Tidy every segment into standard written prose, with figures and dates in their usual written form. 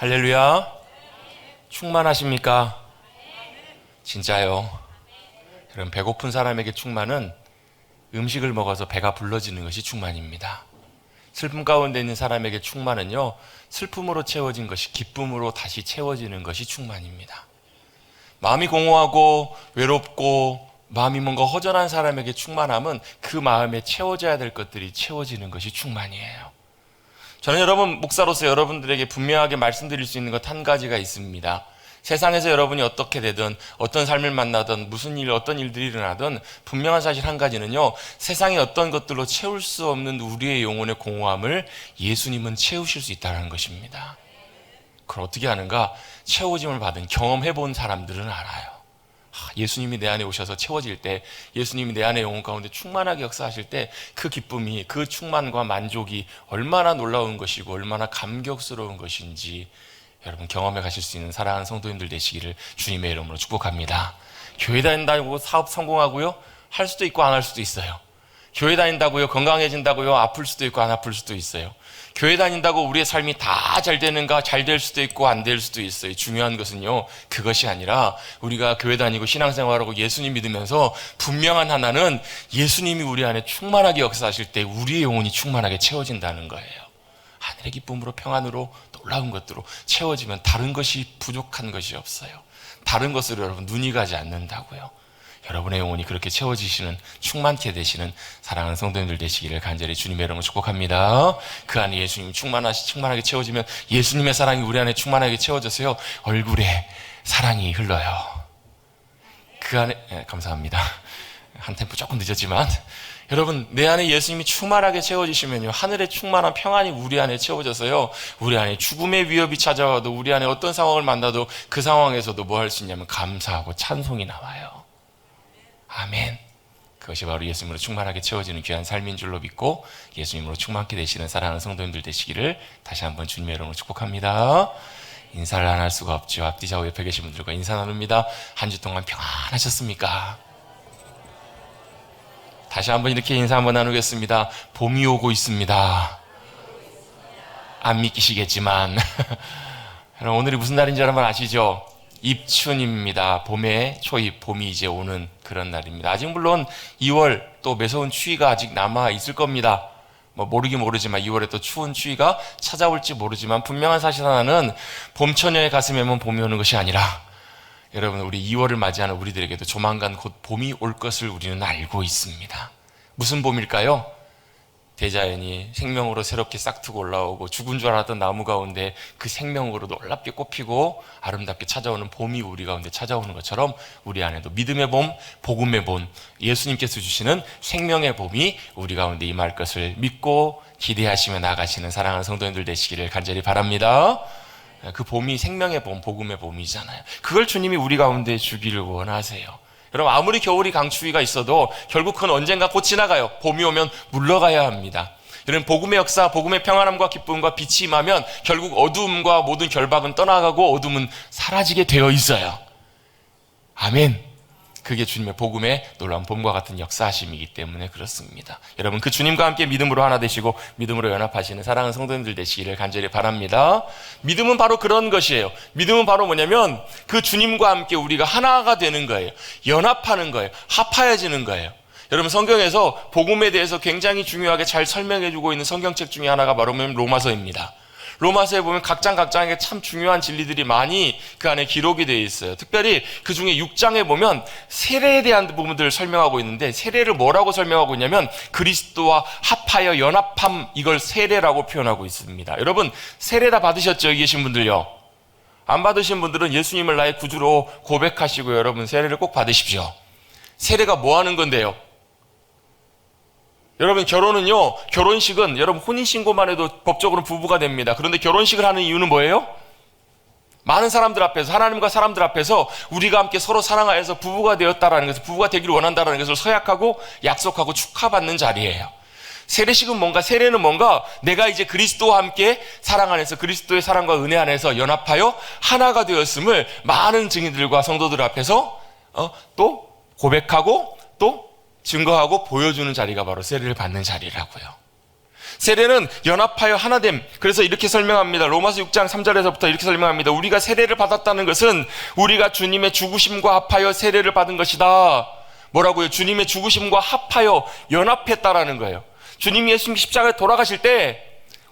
할렐루야. 충만하십니까? 진짜요. 여러분, 배고픈 사람에게 충만은 음식을 먹어서 배가 불러지는 것이 충만입니다. 슬픔 가운데 있는 사람에게 충만은요, 슬픔으로 채워진 것이 기쁨으로 다시 채워지는 것이 충만입니다. 마음이 공허하고 외롭고 마음이 뭔가 허전한 사람에게 충만함은 그 마음에 채워져야 될 것들이 채워지는 것이 충만이에요. 저는 여러분 목사로서 여러분들에게 분명하게 말씀드릴 수 있는 것 한 가지가 있습니다. 세상에서 여러분이 어떻게 되든 어떤 삶을 만나든 무슨 일, 어떤 일들이 일어나든 분명한 사실 한 가지는요, 세상의 어떤 것들로 채울 수 없는 우리의 영혼의 공허함을 예수님은 채우실 수 있다는 것입니다. 그걸 어떻게 하는가? 채워짐을 받은, 경험해본 사람들은 알아요. 예수님이 내 안에 오셔서 채워질 때, 예수님이 내 안의 영혼 가운데 충만하게 역사하실 때 그 기쁨이, 그 충만과 만족이 얼마나 놀라운 것이고 얼마나 감격스러운 것인지 여러분 경험해 가실 수 있는 사랑하는 성도님들 되시기를 주님의 이름으로 축복합니다. 교회 다닌다고 사업 성공하고요? 할 수도 있고 안 할 수도 있어요. 교회 다닌다고요? 건강해진다고요? 아플 수도 있고 안 아플 수도 있어요. 교회 다닌다고 우리의 삶이 다 잘 되는가? 잘 될 수도 있고 안 될 수도 있어요. 중요한 것은요, 그것이 아니라 우리가 교회 다니고 신앙생활하고 예수님 믿으면서 분명한 하나는 예수님이 우리 안에 충만하게 역사하실 때 우리의 영혼이 충만하게 채워진다는 거예요. 하늘의 기쁨으로, 평안으로, 놀라운 것들로 채워지면 다른 것이 부족한 것이 없어요. 다른 것으로 여러분 눈이 가지 않는다고요. 여러분의 영혼이 그렇게 채워지시는, 충만케 되시는 사랑하는 성도님들 되시기를 간절히 주님의 이름으로 축복합니다. 그 안에 예수님이 충만하게 채워지면 예수님의 사랑이 우리 안에 충만하게 채워져서요, 얼굴에 사랑이 흘러요. 그 안에, 감사합니다. 한 템포 조금 늦었지만, 여러분, 내 안에 예수님이 충만하게 채워지시면요, 하늘의 충만한 평안이 우리 안에 채워져서요, 우리 안에 죽음의 위협이 찾아와도, 우리 안에 어떤 상황을 만나도 그 상황에서도 뭐 할 수 있냐면 감사하고 찬송이 나와요. 아멘. 그것이 바로 예수님으로 충만하게 채워지는 귀한 삶인 줄로 믿고 예수님으로 충만케 되시는 사랑하는 성도님들 되시기를 다시 한번 주님의 이름으로 축복합니다. 인사를 안 할 수가 없죠. 앞뒤 좌우 옆에 계신 분들과 인사 나눕니다. 한 주 동안 평안하셨습니까? 다시 한번 이렇게 인사 한번 나누겠습니다. 봄이 오고 있습니다. 안 믿기시겠지만 여러분, 오늘이 무슨 날인지 여러분 아시죠? 입춘입니다. 봄의 초입, 봄이 이제 오는 그런 날입니다. 아직 물론 2월 또 매서운 추위가 아직 남아 있을 겁니다. 모르긴 모르지만 2월에 또 추운 추위가 찾아올지 모르지만 분명한 사실 하나는 봄처녀의 가슴에만 봄이 오는 것이 아니라 여러분, 우리 2월을 맞이하는 우리들에게도 조만간 곧 봄이 올 것을 우리는 알고 있습니다. 무슨 봄일까요? 대자연이 생명으로 새롭게 싹트고 올라오고 죽은 줄 알았던 나무 가운데 그 생명으로 놀랍게 꽃피고 아름답게 찾아오는 봄이 우리 가운데 찾아오는 것처럼 우리 안에도 믿음의 봄, 복음의 봄, 예수님께서 주시는 생명의 봄이 우리 가운데 임할 것을 믿고 기대하시며 나아가시는 사랑하는 성도님들 되시기를 간절히 바랍니다. 그 봄이 생명의 봄, 복음의 봄이잖아요. 그걸 주님이 우리 가운데 주기를 원하세요. 여러분, 아무리 겨울이 강추위가 있어도 결국 그건 언젠가 곧 지나가요. 봄이 오면 물러가야 합니다. 여러분, 복음의 역사, 복음의 평안함과 기쁨과 빛이 임하면 결국 어두움과 모든 결박은 떠나가고 어둠은 사라지게 되어 있어요. 아멘. 그게 주님의 복음의 놀라운 봄과 같은 역사하심이기 때문에 그렇습니다. 여러분, 그 주님과 함께 믿음으로 하나 되시고 믿음으로 연합하시는 사랑하는 성도님들 되시기를 간절히 바랍니다. 믿음은 바로 그런 것이에요. 믿음은 바로 뭐냐면 그 주님과 함께 우리가 하나가 되는 거예요. 연합하는 거예요. 합하여지는 거예요. 여러분, 성경에서 복음에 대해서 굉장히 중요하게 잘 설명해주고 있는 성경책 중에 하나가 바로 로마서입니다. 로마서에 보면 각장에게 참 중요한 진리들이 많이 그 안에 기록이 되어 있어요. 특별히 그 중에 6장에 보면 세례에 대한 부분들을 설명하고 있는데, 세례를 뭐라고 설명하고 있냐면 그리스도와 합하여 연합함, 이걸 세례라고 표현하고 있습니다. 여러분, 세례 다 받으셨죠? 여기 계신 분들요. 안 받으신 분들은 예수님을 나의 구주로 고백하시고 여러분 세례를 꼭 받으십시오. 세례가 뭐 하는 건데요? 여러분, 결혼은요, 결혼식은 여러분 혼인신고만 해도 법적으로 부부가 됩니다. 그런데 결혼식을 하는 이유는 뭐예요? 많은 사람들 앞에서, 하나님과 사람들 앞에서 우리가 함께 서로 사랑하여서 부부가 되었다라는 것을, 부부가 되기를 원한다라는 것을 서약하고 약속하고 축하받는 자리예요. 세례식은 뭔가, 세례는 뭔가 내가 이제 그리스도와 함께 사랑 안에서, 그리스도의 사랑과 은혜 안에서 연합하여 하나가 되었음을 많은 증인들과 성도들 앞에서 또 고백하고 또 증거하고 보여주는 자리가 바로 세례를 받는 자리라고요. 세례는 연합하여 하나됨. 그래서 이렇게 설명합니다. 로마서 6장 3절에서부터 이렇게 설명합니다. 우리가 세례를 받았다는 것은 우리가 주님의 죽으심과 합하여 세례를 받은 것이다. 뭐라고요? 주님의 죽으심과 합하여 연합했다라는 거예요. 주님이 예수님이 십자가에 돌아가실 때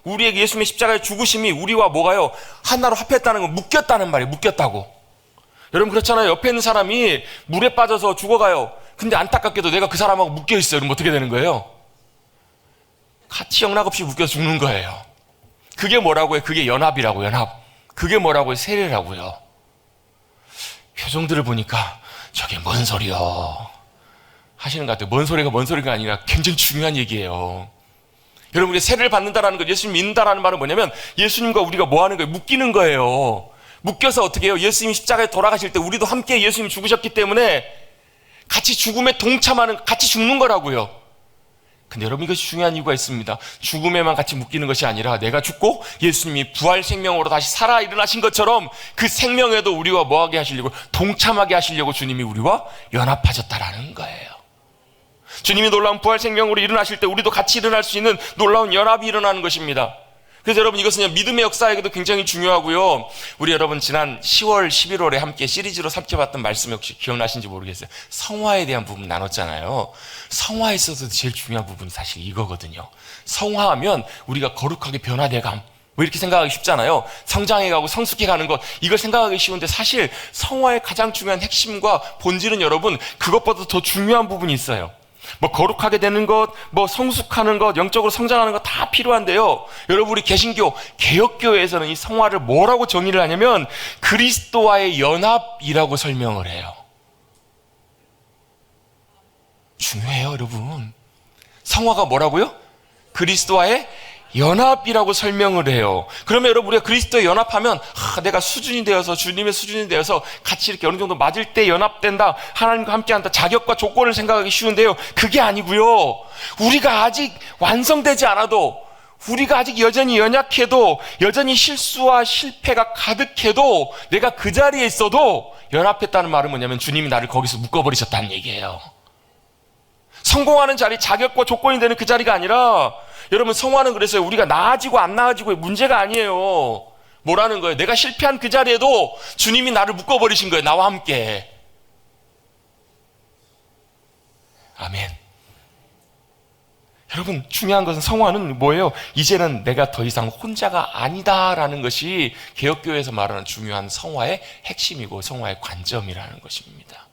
우리에게 예수님의 십자가의 죽으심이 우리와 뭐가요? 하나로 합했다는 건 묶였다는 말이에요. 묶였다고. 여러분 그렇잖아요. 옆에 있는 사람이 물에 빠져서 죽어가요. 근데 안타깝게도 내가 그 사람하고 묶여있어요. 그럼 어떻게 되는 거예요? 같이 영락없이 묶여 죽는 거예요. 그게 뭐라고요? 그게 연합이라고. 연합. 그게 뭐라고요? 세례라고요. 표정들을 보니까 저게 뭔 소리요 하시는 것 같아요. 뭔 소리가 아니라 굉장히 중요한 얘기예요. 여러분 우리가 세례를 받는다라는 것, 예수님 믿는다라는 말은 뭐냐면 예수님과 우리가 뭐 하는 거예요? 묶이는 거예요. 묶여서 어떻게 해요? 예수님이 십자가에 돌아가실 때 우리도 함께 예수님이 죽으셨기 때문에 같이 죽음에 동참하는, 같이 죽는 거라고요. 근데 여러분 이것이 중요한 이유가 있습니다. 죽음에만 같이 묶이는 것이 아니라 내가 죽고 예수님이 부활 생명으로 다시 살아 일어나신 것처럼 그 생명에도 우리와 뭐하게 하시려고, 동참하게 하시려고 주님이 우리와 연합하셨다라는 거예요. 주님이 놀라운 부활 생명으로 일어나실 때 우리도 같이 일어날 수 있는 놀라운 연합이 일어나는 것입니다. 그래서 여러분 이것은 믿음의 역사에게도 굉장히 중요하고요. 우리 여러분 지난 10월, 11월에 함께 시리즈로 삼켜봤던 말씀 혹시 기억나신지 모르겠어요. 성화에 대한 부분 나눴잖아요. 성화에서도 제일 중요한 부분이 사실 이거거든요. 성화하면 우리가 거룩하게 변화돼감, 뭐 이렇게 생각하기 쉽잖아요. 성장해가고 성숙해가는 것, 이걸 생각하기 쉬운데 사실 성화의 가장 중요한 핵심과 본질은 여러분 그것보다 더 중요한 부분이 있어요. 뭐 거룩하게 되는 것, 뭐 성숙하는 것, 영적으로 성장하는 것 다 필요한데요. 여러분 우리 개신교, 개혁교회에서는 이 성화를 뭐라고 정의를 하냐면 그리스도와의 연합이라고 설명을 해요. 중요해요 여러분. 성화가 뭐라고요? 그리스도와의 연합이라고 설명을 해요. 그러면 여러분 우리가 그리스도에 연합하면 내가 수준이 되어서, 주님의 수준이 되어서 같이 이렇게 어느 정도 맞을 때 연합된다, 하나님과 함께한다, 자격과 조건을 생각하기 쉬운데요. 그게 아니고요. 우리가 아직 완성되지 않아도, 우리가 아직 여전히 연약해도, 여전히 실수와 실패가 가득해도 내가 그 자리에 있어도 연합했다는 말은 뭐냐면 주님이 나를 거기서 묶어버리셨다는 얘기예요. 성공하는 자리, 자격과 조건이 되는 그 자리가 아니라, 여러분 성화는 그래서 우리가 나아지고 안 나아지고의 문제가 아니에요. 뭐라는 거예요? 내가 실패한 그 자리에도 주님이 나를 묶어버리신 거예요. 나와 함께. 아멘. 여러분 중요한 것은, 성화는 뭐예요? 이제는 내가 더 이상 혼자가 아니다라는 것이 개혁교회에서 말하는 중요한 성화의 핵심이고 성화의 관점이라는 것입니다.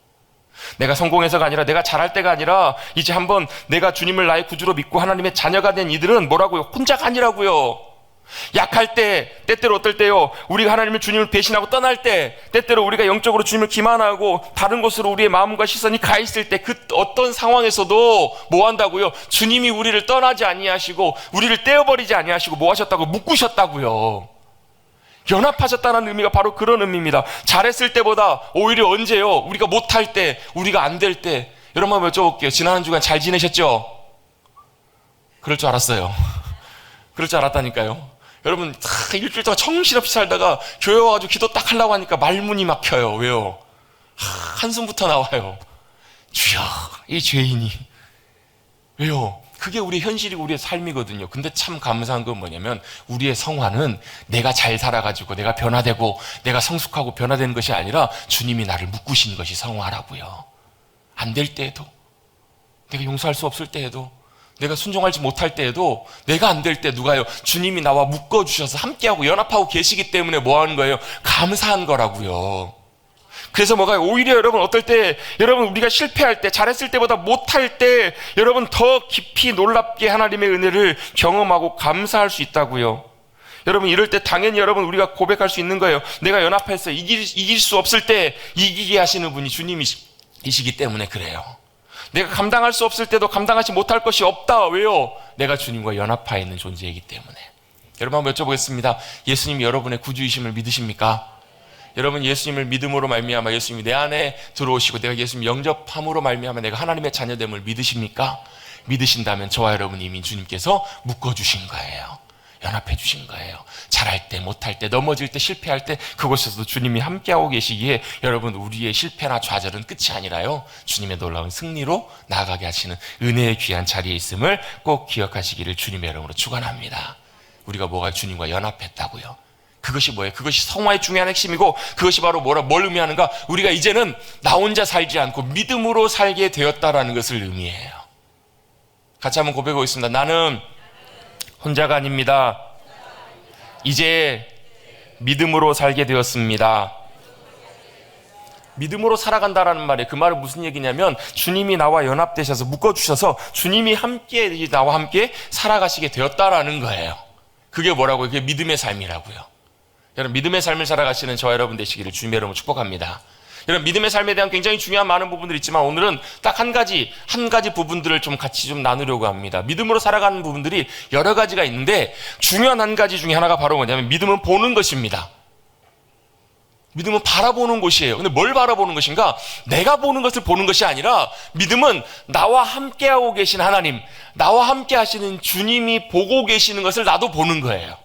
내가 성공해서가 아니라, 내가 잘할 때가 아니라, 이제 한번 내가 주님을 나의 구주로 믿고 하나님의 자녀가 된 이들은 뭐라고요? 혼자가 아니라고요. 약할 때, 때때로 어떨 때요, 우리가 하나님을, 주님을 배신하고 떠날 때, 때때로 우리가 영적으로 주님을 기만하고 다른 곳으로 우리의 마음과 시선이 가 있을 때, 그 어떤 상황에서도 뭐 한다고요? 주님이 우리를 떠나지 아니하시고 우리를 떼어버리지 아니하시고 뭐 하셨다고? 묶으셨다고요. 연합하셨다는 의미가 바로 그런 의미입니다. 잘했을 때보다 오히려 언제요? 우리가 못할 때, 우리가 안 될 때. 여러분 한번 여쭤볼게요. 지난 한 주간 잘 지내셨죠? 그럴 줄 알았어요. 그럴 줄 알았다니까요. 여러분 일주일 동안 정신없이 살다가 교회 와가지고 기도 딱 하려고 하니까 말문이 막혀요. 왜요? 한숨부터 나와요. 주여, 이 죄인이. 왜요? 그게 우리의 현실이고 우리의 삶이거든요. 근데 참 감사한 건 뭐냐면 우리의 성화는 내가 잘 살아가지고 내가 변화되고 내가 성숙하고 변화되는 것이 아니라 주님이 나를 묶으신 것이 성화라고요. 안 될 때에도, 내가 용서할 수 없을 때에도, 내가 순종하지 못할 때에도, 내가 안 될 때 누가요? 주님이 나와 묶어주셔서 함께하고 연합하고 계시기 때문에 뭐 하는 거예요? 감사한 거라고요. 그래서 뭐가요? 오히려 여러분 어떨 때, 여러분 우리가 실패할 때, 잘했을 때보다 못할 때 여러분 더 깊이 놀랍게 하나님의 은혜를 경험하고 감사할 수 있다고요. 여러분 이럴 때 당연히 여러분 우리가 고백할 수 있는 거예요. 내가 연합해서 이길 수 없을 때 이기게 하시는 분이 주님이시기 때문에 그래요. 내가 감당할 수 없을 때도 감당하지 못할 것이 없다. 왜요? 내가 주님과 연합하여 있는 존재이기 때문에. 여러분 한번 여쭤보겠습니다. 예수님이 여러분의 구주이심을 믿으십니까? 여러분 예수님을 믿음으로 말미암아 예수님이 내 안에 들어오시고 내가 예수님 영접함으로 말미암아 내가 하나님의 자녀됨을 믿으십니까? 믿으신다면 저와 여러분 이미 주님께서 묶어주신 거예요. 연합해 주신 거예요. 잘할 때, 못할 때, 넘어질 때, 실패할 때 그곳에서도 주님이 함께하고 계시기에 여러분 우리의 실패나 좌절은 끝이 아니라요, 주님의 놀라운 승리로 나아가게 하시는 은혜의 귀한 자리에 있음을 꼭 기억하시기를 주님의 이름으로 축원합니다. 우리가 뭐가 주님과 연합했다고요? 그것이 뭐예요? 그것이 성화의 중요한 핵심이고, 그것이 바로 뭘 의미하는가? 우리가 이제는 나 혼자 살지 않고 믿음으로 살게 되었다라는 것을 의미해요. 같이 한번 고백해 보겠습니다. 나는 혼자가 아닙니다. 이제 믿음으로 살게 되었습니다. 믿음으로 살아간다라는 말이에요. 그 말은 무슨 얘기냐면 주님이 나와 연합되셔서 묶어주셔서 주님이 함께, 나와 함께 살아가시게 되었다라는 거예요. 그게 뭐라고요? 그게 믿음의 삶이라고요. 여러분, 믿음의 삶을 살아가시는 저와 여러분 되시기를 주님의 이름으로 축복합니다. 여러분, 믿음의 삶에 대한 굉장히 중요한 많은 부분들이 있지만 오늘은 딱 한 가지 부분들을 좀 같이 좀 나누려고 합니다. 믿음으로 살아가는 부분들이 여러 가지가 있는데 중요한 한 가지 중에 하나가 바로 뭐냐면 믿음은 보는 것입니다. 믿음은 바라보는 것이에요. 근데 뭘 바라보는 것인가? 내가 보는 것을 보는 것이 아니라 믿음은 나와 함께하고 계신 하나님, 나와 함께 하시는 주님이 보고 계시는 것을 나도 보는 거예요.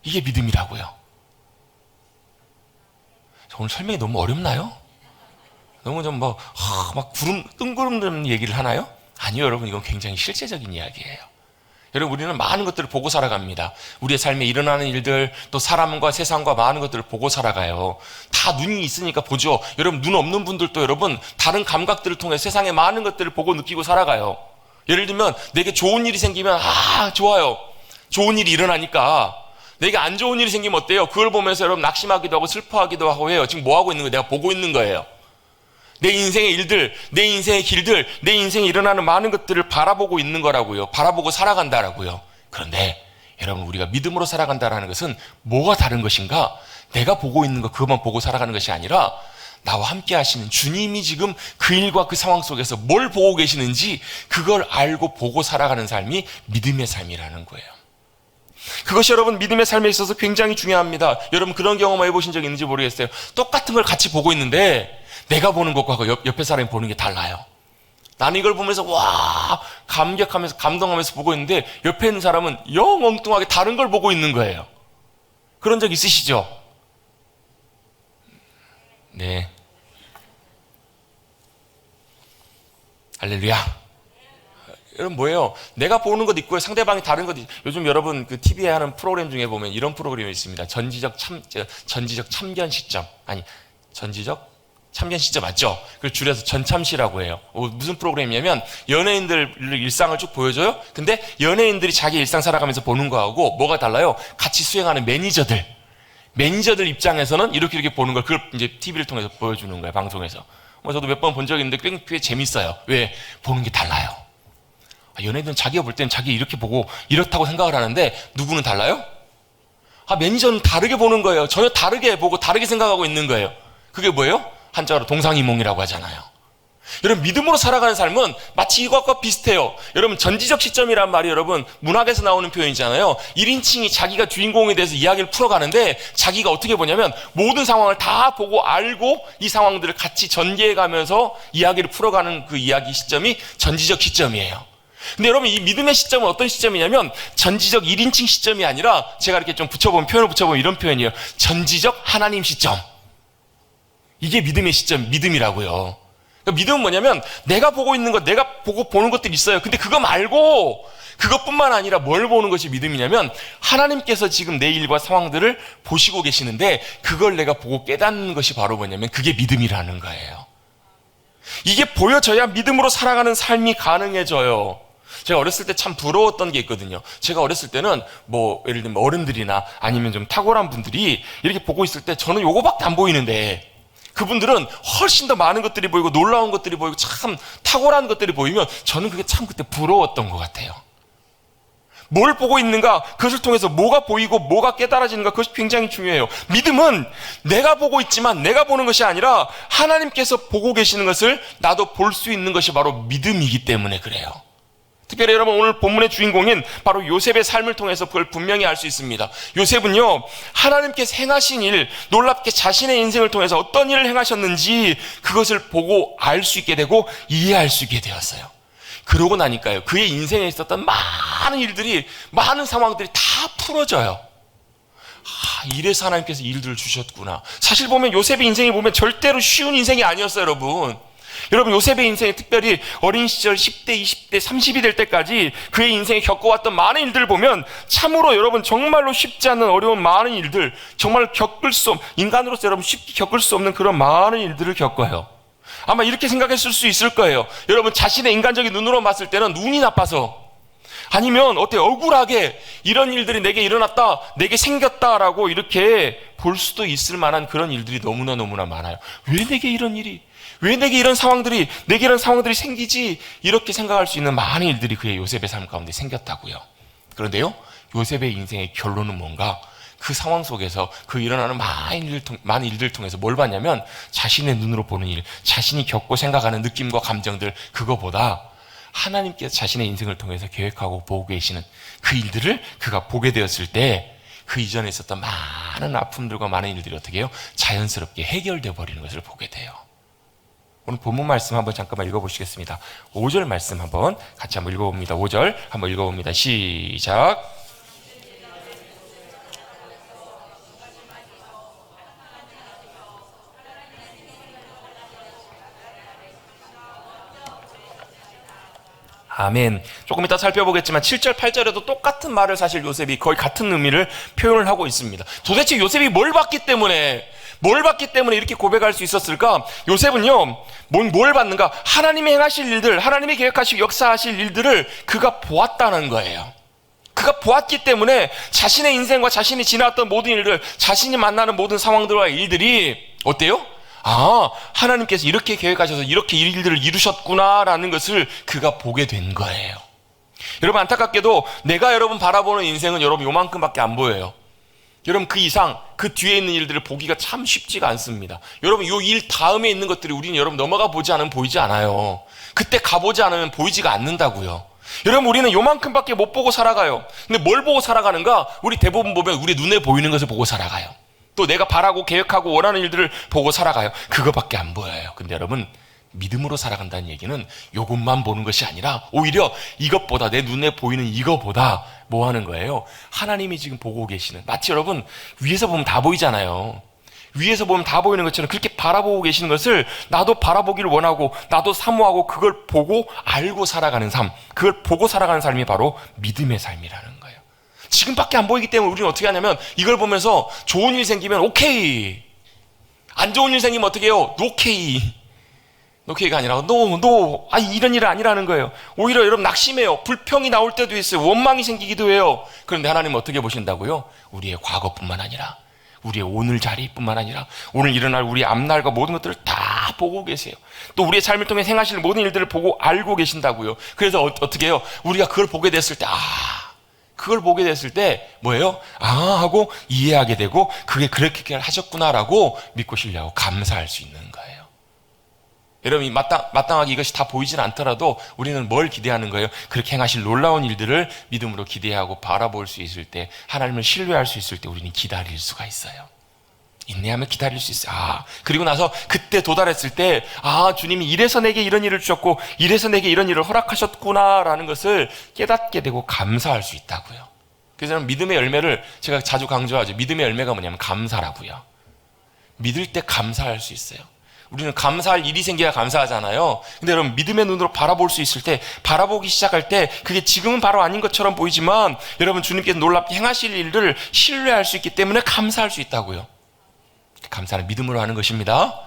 이게 믿음이라고요. 오늘 설명이 너무 어렵나요? 너무 좀 막 뜬구름 얘기를 하나요? 아니요, 여러분, 이건 굉장히 실제적인 이야기예요. 여러분, 우리는 많은 것들을 보고 살아갑니다. 우리의 삶에 일어나는 일들, 또 사람과 세상과 많은 것들을 보고 살아가요. 다 눈이 있으니까 보죠. 여러분, 눈 없는 분들도 여러분 다른 감각들을 통해 세상의 많은 것들을 보고 느끼고 살아가요. 예를 들면 내게 좋은 일이 생기면 좋아요. 좋은 일이 일어나니까. 내게 안 좋은 일이 생기면 어때요? 그걸 보면서 여러분 낙심하기도 하고 슬퍼하기도 하고 해요. 지금 뭐 하고 있는 거예요? 내가 보고 있는 거예요. 내 인생의 일들, 내 인생의 길들, 내 인생에 일어나는 많은 것들을 바라보고 있는 거라고요. 바라보고 살아간다라고요. 그런데 여러분, 우리가 믿음으로 살아간다라는 것은 뭐가 다른 것인가? 내가 보고 있는 거 그것만 보고 살아가는 것이 아니라 나와 함께 하시는 주님이 지금 그 일과 그 상황 속에서 뭘 보고 계시는지 그걸 알고 보고 살아가는 삶이 믿음의 삶이라는 거예요. 그것이 여러분 믿음의 삶에 있어서 굉장히 중요합니다. 여러분 그런 경험 해보신 적 있는지 모르겠어요. 똑같은 걸 같이 보고 있는데 내가 보는 것과 옆에 사람이 보는 게 달라요. 나는 이걸 보면서 와 감격하면서 감동하면서 보고 있는데 옆에 있는 사람은 영 엉뚱하게 다른 걸 보고 있는 거예요. 그런 적 있으시죠? 네. 할렐루야. 여러분 뭐예요? 내가 보는 것 있고요, 상대방이 다른 것 있고. 요즘 여러분 그 TV에 하는 프로그램 중에 보면 이런 프로그램이 있습니다. 전지적 참견 시점, 전지적 참견 시점 맞죠? 그걸 줄여서 전참시라고 해요. 무슨 프로그램이냐면 연예인들 일상을 쭉 보여줘요. 근데 연예인들이 자기 일상 살아가면서 보는 거하고 뭐가 달라요? 같이 수행하는 매니저들 입장에서는 이렇게 보는 걸 그걸 이제 TV를 통해서 보여주는 거예요, 방송에서. 저도 몇 번 본 적이 있는데 꽤 재밌어요. 왜? 보는 게 달라요. 연예인들은 자기가 볼 때는 자기 이렇게 보고 이렇다고 생각을 하는데 누구는 달라요? 매니저는 다르게 보는 거예요. 전혀 다르게 보고 다르게 생각하고 있는 거예요. 그게 뭐예요? 한자로 동상이몽이라고 하잖아요. 여러분 믿음으로 살아가는 삶은 마치 이것과 비슷해요. 여러분 전지적 시점이란 말이 여러분 문학에서 나오는 표현이잖아요. 1인칭이 자기가 주인공에 대해서 이야기를 풀어가는데 자기가 어떻게 보냐면 모든 상황을 다 보고 알고 이 상황들을 같이 전개해가면서 이야기를 풀어가는 그 이야기 시점이 전지적 시점이에요. 근데 여러분 이 믿음의 시점은 어떤 시점이냐면 전지적 1인칭 시점이 아니라 제가 이렇게 좀 표현을 붙여보면 이런 표현이에요. 전지적 하나님 시점. 이게 믿음의 시점, 믿음이라고요. 그러니까 믿음은 뭐냐면 내가 보고 있는 것, 내가 보고 보는 것들이 있어요. 근데 그거 말고 그것뿐만 아니라 뭘 보는 것이 믿음이냐면 하나님께서 지금 내 일과 상황들을 보시고 계시는데 그걸 내가 보고 깨닫는 것이 바로 뭐냐면 그게 믿음이라는 거예요. 이게 보여져야 믿음으로 살아가는 삶이 가능해져요. 제가 어렸을 때 참 부러웠던 게 있거든요. 제가 어렸을 때는 예를 들면 어른들이나 아니면 좀 탁월한 분들이 이렇게 보고 있을 때 저는 요거밖에 안 보이는데 그분들은 훨씬 더 많은 것들이 보이고 놀라운 것들이 보이고 참 탁월한 것들이 보이면 저는 그게 참 그때 부러웠던 것 같아요. 뭘 보고 있는가, 그것을 통해서 뭐가 보이고 뭐가 깨달아지는가, 그것이 굉장히 중요해요. 믿음은 내가 보고 있지만 내가 보는 것이 아니라 하나님께서 보고 계시는 것을 나도 볼 수 있는 것이 바로 믿음이기 때문에 그래요. 특별히 여러분 오늘 본문의 주인공인 바로 요셉의 삶을 통해서 그걸 분명히 알 수 있습니다. 요셉은요 하나님께서 행하신 일, 놀랍게 자신의 인생을 통해서 어떤 일을 행하셨는지 그것을 보고 알 수 있게 되고 이해할 수 있게 되었어요. 그러고 나니까요, 그의 인생에 있었던 많은 일들이, 많은 상황들이 다 풀어져요. 이래서 하나님께서 일들을 주셨구나. 사실 보면 요셉의 인생이 보면 절대로 쉬운 인생이 아니었어요, 여러분. 여러분, 요셉의 인생에 특별히 어린 시절 10대, 20대, 30이 될 때까지 그의 인생에 겪어왔던 많은 일들을 보면 참으로 여러분 정말로 쉽지 않은 어려운 많은 일들, 정말 인간으로서 여러분 쉽게 겪을 수 없는 그런 많은 일들을 겪어요. 아마 이렇게 생각했을 수 있을 거예요. 여러분, 자신의 인간적인 눈으로 봤을 때는 눈이 나빠서, 아니면 어때요? 억울하게 이런 일들이 내게 일어났다, 내게 생겼다라고 이렇게 볼 수도 있을 만한 그런 일들이 너무나 많아요. 왜 내게 이런 일이, 왜 내게 이런 상황들이, 내게 이런 상황들이 생기지? 이렇게 생각할 수 있는 많은 일들이 그의 요셉의 삶 가운데 생겼다고요. 그런데요, 요셉의 인생의 결론은 뭔가? 그 상황 속에서 그 일어나는 많은 일들을 통해서 뭘 봤냐면, 자신의 눈으로 보는 일, 자신이 겪고 생각하는 느낌과 감정들, 그거보다 하나님께서 자신의 인생을 통해서 계획하고 보고 계시는 그 일들을 그가 보게 되었을 때, 그 이전에 있었던 많은 아픔들과 많은 일들이 어떻게 해요? 자연스럽게 해결되어 버리는 것을 보게 돼요. 오늘 본문 말씀 한번 잠깐만 읽어보시겠습니다. 5절 말씀 같이 한번 읽어봅니다. 5절 한번 읽어봅니다. 시작. 아멘. 조금 이따 살펴보겠지만 7절, 8절에도 똑같은 말을 사실 요셉이 거의 같은 의미를 표현을 하고 있습니다. 도대체 요셉이 뭘 봤기 때문에 이렇게 고백할 수 있었을까? 요셉은요, 뭘 봤는가? 하나님이 행하실 일들, 하나님이 계획하시고 역사하실 일들을 그가 보았다는 거예요. 그가 보았기 때문에 자신의 인생과 자신이 지나왔던 모든 일들, 자신이 만나는 모든 상황들과의 일들이 어때요? 하나님께서 이렇게 계획하셔서 이렇게 일들을 이루셨구나라는 것을 그가 보게 된 거예요. 여러분, 안타깝게도 내가 여러분 바라보는 인생은 여러분 요만큼밖에 안 보여요. 여러분, 그 이상, 그 뒤에 있는 일들을 보기가 참 쉽지가 않습니다. 여러분, 요 일 다음에 있는 것들이 우리는 여러분 넘어가 보지 않으면 보이지 않아요. 그때 가보지 않으면 보이지가 않는다고요. 여러분, 우리는 요만큼밖에 못 보고 살아가요. 근데 뭘 보고 살아가는가? 우리 대부분 보면 우리 눈에 보이는 것을 보고 살아가요. 또 내가 바라고 계획하고 원하는 일들을 보고 살아가요. 그거밖에 안 보여요. 근데 여러분, 믿음으로 살아간다는 얘기는 요것만 보는 것이 아니라 오히려 이것보다, 내 눈에 보이는 이거보다 뭐 하는 거예요? 하나님이 지금 보고 계시는, 마치 여러분 위에서 보면 다 보이잖아요. 위에서 보면 다 보이는 것처럼 그렇게 바라보고 계시는 것을 나도 바라보기를 원하고, 나도 사모하고, 그걸 보고 알고 살아가는 삶, 그걸 보고 살아가는 삶이 바로 믿음의 삶이라는 거예요. 지금밖에 안 보이기 때문에 우리는 어떻게 하냐면, 이걸 보면서 좋은 일 생기면 오케이, 안 좋은 일 생기면 어떻게 해요? 노케이가 아니라 이런 일은 아니라는 거예요. 오히려 여러분 낙심해요. 불평이 나올 때도 있어요. 원망이 생기기도 해요. 그런데 하나님은 어떻게 보신다고요? 우리의 과거뿐만 아니라, 우리의 오늘 자리뿐만 아니라, 오늘 일어날 우리의 앞날과 모든 것들을 다 보고 계세요. 또 우리의 삶을 통해 행하실 모든 일들을 보고 알고 계신다고요. 그래서 어떻게 해요? 우리가 그걸 보게 됐을 때 뭐예요? 하고 이해하게 되고, 그게 그렇게 하셨구나라고 믿고 신뢰하고 감사할 수 있는 거예요. 여러분이 마땅하게 이것이 다 보이진 않더라도 우리는 뭘 기대하는 거예요? 그렇게 행하실 놀라운 일들을 믿음으로 기대하고 바라볼 수 있을 때, 하나님을 신뢰할 수 있을 때 우리는 기다릴 수가 있어요. 인내하며 기다릴 수 있어요. 그리고 나서 그때 도달했을 때, 주님이 이래서 내게 이런 일을 주셨고, 이래서 내게 이런 일을 허락하셨구나라는 것을 깨닫게 되고 감사할 수 있다고요. 그래서 저는 믿음의 열매를 제가 자주 강조하죠. 믿음의 열매가 뭐냐면 감사라고요. 믿을 때 감사할 수 있어요. 우리는 감사할 일이 생겨야 감사하잖아요. 근데 여러분, 믿음의 눈으로 바라볼 수 있을 때, 바라보기 시작할 때, 그게 지금은 바로 아닌 것처럼 보이지만 여러분, 주님께서 놀랍게 행하실 일을 신뢰할 수 있기 때문에 감사할 수 있다고요. 감사는 믿음으로 하는 것입니다.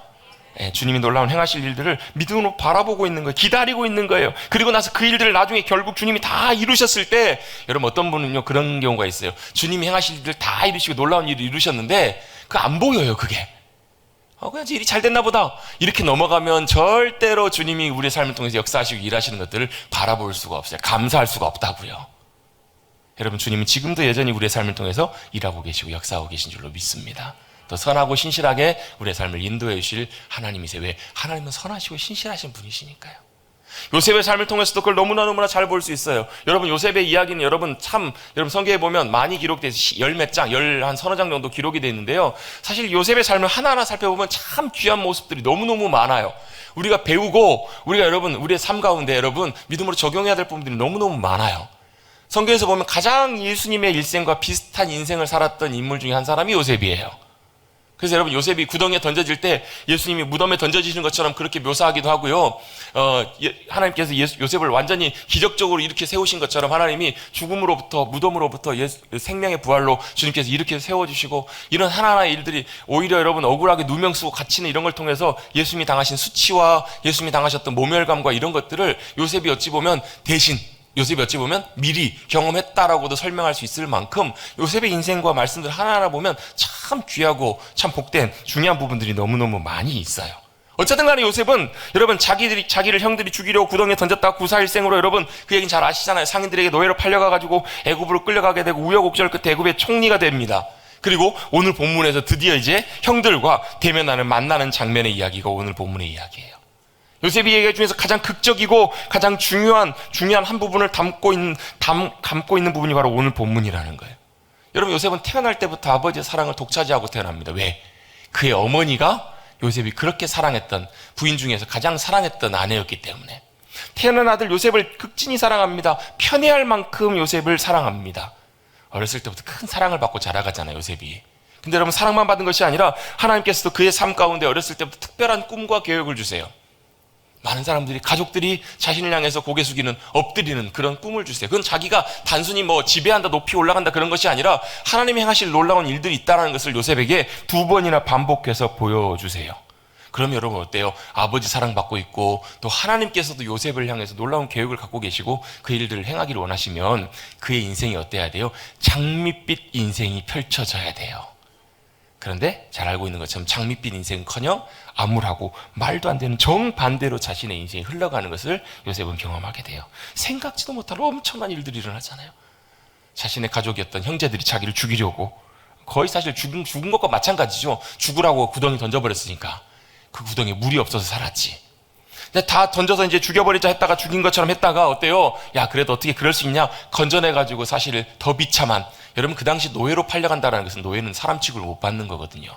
주님이 놀라운 행하실 일들을 믿음으로 바라보고 있는 거예요. 기다리고 있는 거예요. 그리고 나서 그 일들을 나중에 결국 주님이 다 이루셨을 때, 여러분 어떤 분은요 그런 경우가 있어요. 주님이 행하실 일들 다 이루시고 놀라운 일을 이루셨는데 그거 안 보여요. 그게 그냥 일이 잘 됐나 보다 이렇게 넘어가면 절대로 주님이 우리의 삶을 통해서 역사하시고 일하시는 것들을 바라볼 수가 없어요. 감사할 수가 없다고요. 여러분, 주님은 지금도 여전히 우리의 삶을 통해서 일하고 계시고 역사하고 계신 줄로 믿습니다. 더 선하고 신실하게 우리의 삶을 인도해 주실 하나님이세요. 왜? 하나님은 선하시고 신실하신 분이시니까요. 요셉의 삶을 통해서도 그걸 너무나 잘 볼 수 있어요. 여러분, 요셉의 이야기는 여러분 성경에 보면 많이 기록돼서 열몇 장, 한 서너 장 정도 기록이 되어 있는데요. 사실 요셉의 삶을 하나하나 살펴보면 참 귀한 모습들이 너무너무 많아요. 우리가 배우고 우리가 여러분 우리의 삶 가운데 여러분 믿음으로 적용해야 될 부분들이 너무너무 많아요. 성경에서 보면 가장 예수님의 일생과 비슷한 인생을 살았던 인물 중에 한 사람이 요셉이에요. 그래서 여러분, 요셉이 구덩이에 던져질 때 예수님이 무덤에 던져지시는 것처럼 그렇게 묘사하기도 하고요. 하나님께서 요셉을 완전히 기적적으로 이렇게 세우신 것처럼 하나님이 죽음으로부터, 무덤으로부터 생명의 부활로 주님께서 이렇게 세워주시고, 이런 하나하나의 일들이 오히려 여러분 억울하게 누명 쓰고 갇히는 이런 걸 통해서 예수님이 당하신 수치와 예수님이 당하셨던 모멸감과 이런 것들을 요셉이 어찌 보면 미리 경험했다라고도 설명할 수 있을 만큼 요셉의 인생과 말씀들 하나하나 보면 참 귀하고 참 복된 중요한 부분들이 너무너무 많이 있어요. 어쨌든 간에 요셉은 여러분 자기를 형들이 죽이려고 구덩이에 던졌다가 구사일생으로 여러분 그 얘기는 잘 아시잖아요. 상인들에게 노예로 팔려가가지고 애굽으로 끌려가게 되고 우여곡절 끝에 애굽의 총리가 됩니다. 그리고 오늘 본문에서 드디어 이제 형들과 만나는 장면의 이야기가 오늘 본문의 이야기예요. 요셉이 얘기 중에서 가장 극적이고 가장 중요한 한 부분을 담고 있는 부분이 바로 오늘 본문이라는 거예요. 여러분, 요셉은 태어날 때부터 아버지의 사랑을 독차지하고 태어납니다. 왜? 그의 어머니가 요셉이 그렇게 사랑했던 부인 중에서 가장 사랑했던 아내였기 때문에. 태어난 아들 요셉을 극진히 사랑합니다. 편애할 만큼 요셉을 사랑합니다. 어렸을 때부터 큰 사랑을 받고 자라가잖아요, 요셉이. 근데 여러분, 사랑만 받은 것이 아니라 하나님께서도 그의 삶 가운데 어렸을 때부터 특별한 꿈과 계획을 주세요. 많은 사람들이, 가족들이 자신을 향해서 고개 숙이는, 엎드리는 그런 꿈을 주세요. 그건 자기가 단순히 지배한다, 높이 올라간다 그런 것이 아니라 하나님이 행하실 놀라운 일들이 있다는 것을 요셉에게 2번이나 반복해서 보여주세요. 그럼 여러분 어때요? 아버지 사랑받고 있고 또 하나님께서도 요셉을 향해서 놀라운 계획을 갖고 계시고 그 일들을 행하기를 원하시면 그의 인생이 어때야 돼요? 장밋빛 인생이 펼쳐져야 돼요. 그런데 잘 알고 있는 것처럼 장밋빛 인생은커녕 암울하고 말도 안 되는 정반대로 자신의 인생이 흘러가는 것을 요셉은 경험하게 돼요. 생각지도 못할 엄청난 일들이 일어나잖아요. 자신의 가족이었던 형제들이 자기를 죽이려고, 거의 사실 죽은 것과 마찬가지죠. 죽으라고 구덩이 던져버렸으니까 그 구덩이에 물이 없어서 살았지. 근데 다 던져서 이제 죽여버리자 했다가 죽인 것처럼 했다가 어때요? 야, 그래도 어떻게 그럴 수 있냐? 건져내가지고 사실 더 비참한, 여러분 그 당시 노예로 팔려간다는 것은, 노예는 사람 취급을 못 받는 거거든요.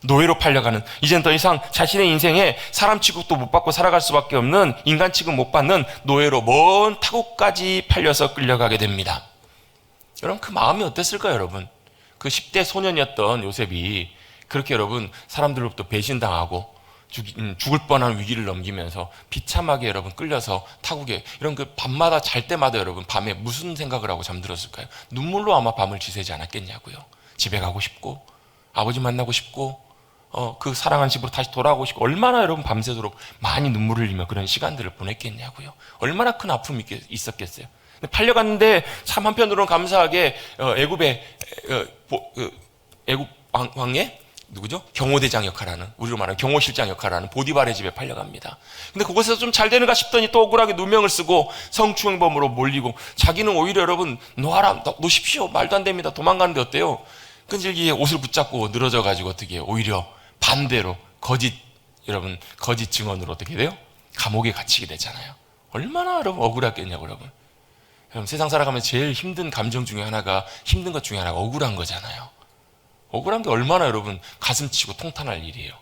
노예로 팔려가는, 이젠 더 이상 자신의 인생에 사람 취급도 못 받고 살아갈 수밖에 없는, 인간 취급 못 받는 노예로 먼 타국까지 팔려서 끌려가게 됩니다. 여러분 그 마음이 어땠을까요? 여러분 그 10대 소년이었던 요셉이 그렇게 여러분 사람들로부터 배신당하고 죽을 뻔한 위기를 넘기면서 비참하게 여러분 끌려서 타국에, 이런 그 밤마다 잘 때마다 여러분 밤에 무슨 생각을 하고 잠들었을까요? 눈물로 아마 밤을 지새지 않았겠냐고요. 집에 가고 싶고 아버지 만나고 싶고 그 사랑하는 집으로 다시 돌아가고 싶고, 얼마나 여러분 밤새도록 많이 눈물을 흘리며 그런 시간들을 보냈겠냐고요. 얼마나 큰 아픔이 있었겠어요. 팔려갔는데 참 한편으로는 감사하게 애굽 왕의 누구죠? 경호대장 역할하는, 우리로 말하는 경호실장 역할하는 보디발의 집에 팔려갑니다. 근데 그곳에서 좀 잘 되는가 싶더니 또 억울하게 누명을 쓰고 성추행범으로 몰리고, 자기는 오히려 여러분 놓으십시오, 말도 안 됩니다, 도망가는데 어때요? 끈질기게 옷을 붙잡고 늘어져 가지고 어떻게 해요? 오히려 반대로 거짓 증언으로 어떻게 돼요? 감옥에 갇히게 되잖아요. 얼마나 여러분 억울했겠냐고. 여러분 세상 살아가면 제일 힘든 감정 중에 하나가, 힘든 것 중에 하나가 억울한 거잖아요. 억울한 게 얼마나 여러분 가슴 치고 통탄할 일이에요.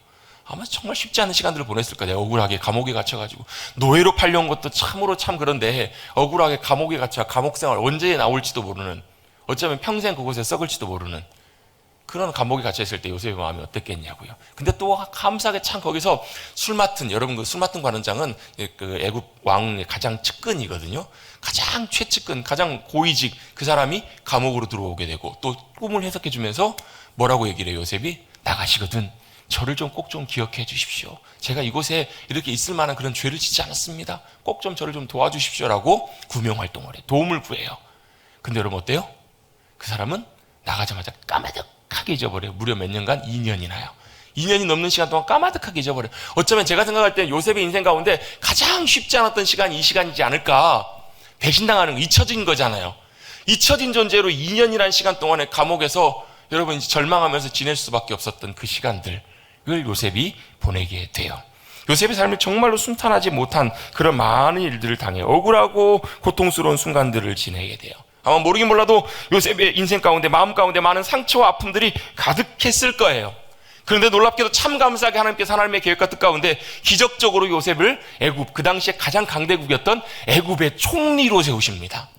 아마 정말 쉽지 않은 시간들을 보냈을 거예요. 억울하게 감옥에 갇혀가지고, 노예로 팔려온 것도 참으로 참 그런데 억울하게 감옥에 갇혀 감옥 생활 언제 나올지도 모르는, 어쩌면 평생 그곳에 썩을지도 모르는 그런 감옥에 갇혀있을 때 요셉의 마음이 어땠겠냐고요. 근데 또 감사하게 참 거기서 여러분 그 술 맡은 관원장은 그 애굽 왕의 가장 측근이거든요. 가장 최측근, 가장 고위직 그 사람이 감옥으로 들어오게 되고, 또 꿈을 해석해 주면서 뭐라고 얘기를 해요? 요셉이 나가시거든 저를 좀 꼭 좀 기억해 주십시오. 제가 이곳에 이렇게 있을 만한 그런 죄를 짓지 않았습니다. 꼭 좀 저를 좀 도와주십시오라고 구명활동을 해, 도움을 구해요. 근데 여러분 어때요? 그 사람은 나가자마자 까마득하게 잊어버려요. 무려 몇 년간? 2년이나요. 2년이 넘는 시간 동안 까마득하게 잊어버려요. 어쩌면 제가 생각할 때 요셉의 인생 가운데 가장 쉽지 않았던 시간이 이 시간이지 않을까. 배신당하는 거, 잊혀진 거잖아요. 잊혀진 존재로 2년이라는 시간 동안에 감옥에서 여러분 절망하면서 지낼 수밖에 없었던 그 시간들을 요셉이 보내게 돼요. 요셉의 삶이 정말로 순탄하지 못한 그런 많은 일들을 당해 억울하고 고통스러운 순간들을 지내게 돼요. 아마 모르긴 몰라도 요셉의 인생 가운데, 마음 가운데 많은 상처와 아픔들이 가득했을 거예요. 그런데 놀랍게도 참 감사하게 하나님의 계획과 뜻 가운데 기적적으로 요셉을 애굽, 그 당시에 가장 강대국이었던 애굽의 총리로 세우십니다.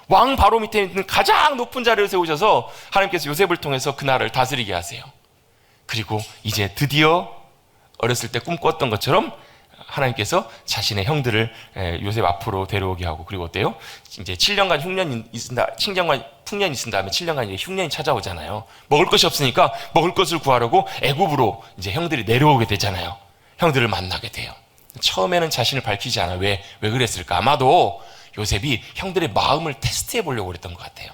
왕 바로 밑에 있는 가장 높은 자리를 세우셔서 하나님께서 요셉을 통해서 그 나라를 다스리게 하세요. 그리고 이제 드디어 어렸을 때 꿈꿨던 것처럼 하나님께서 자신의 형들을 요셉 앞으로 데려오게 하고, 그리고 어때요? 이제 7년간 흉년이 있은다, 7년간 풍년이 있은 다음에 7년간 이제 흉년이 찾아오잖아요. 먹을 것이 없으니까 먹을 것을 구하려고 애굽으로 이제 형들이 내려오게 되잖아요. 형들을 만나게 돼요. 처음에는 자신을 밝히지 않아요. 왜 그랬을까? 아마도 요셉이 형들의 마음을 테스트해 보려고 그랬던 것 같아요.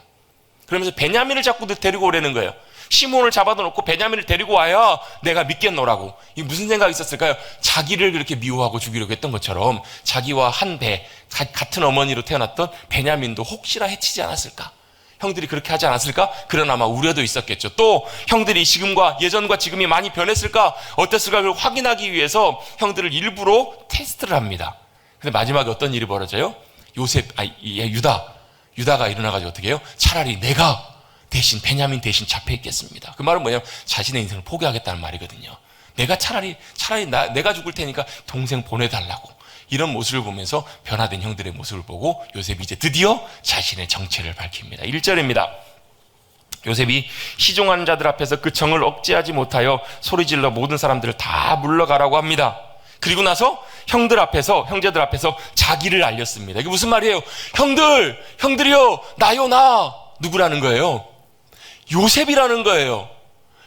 그러면서 베냐민을 자꾸 데리고 오라는 거예요. 시몬을 잡아다 놓고 베냐민을 데리고 와야 내가 믿겠노라고. 이게 무슨 생각이 있었을까요? 자기를 그렇게 미워하고 죽이려고 했던 것처럼 자기와 한 배, 같은 어머니로 태어났던 베냐민도 혹시나 해치지 않았을까? 형들이 그렇게 하지 않았을까? 그런 아마 우려도 있었겠죠. 또 형들이 지금과 예전과 지금이 많이 변했을까? 어땠을까? 그걸 확인하기 위해서 형들을 일부러 테스트를 합니다. 근데 마지막에 어떤 일이 벌어져요? 유다가 일어나가지고 어떻게 해요? 차라리 내가 대신 베냐민 대신 잡혀 있겠습니다. 그 말은 뭐냐면 자신의 인생을 포기하겠다는 말이거든요. 차라리 내가 죽을 테니까 동생 보내달라고. 이런 모습을 보면서 변화된 형들의 모습을 보고 요셉이 이제 드디어 자신의 정체를 밝힙니다. 1절입니다. 요셉이 시종하는 자들 앞에서 그 정을 억제하지 못하여 소리질러 모든 사람들을 다 물러가라고 합니다. 그리고 나서 형제들 앞에서 자기를 알렸습니다. 이게 무슨 말이에요? 형들이요, 나요, 나. 누구라는 거예요? 요셉이라는 거예요.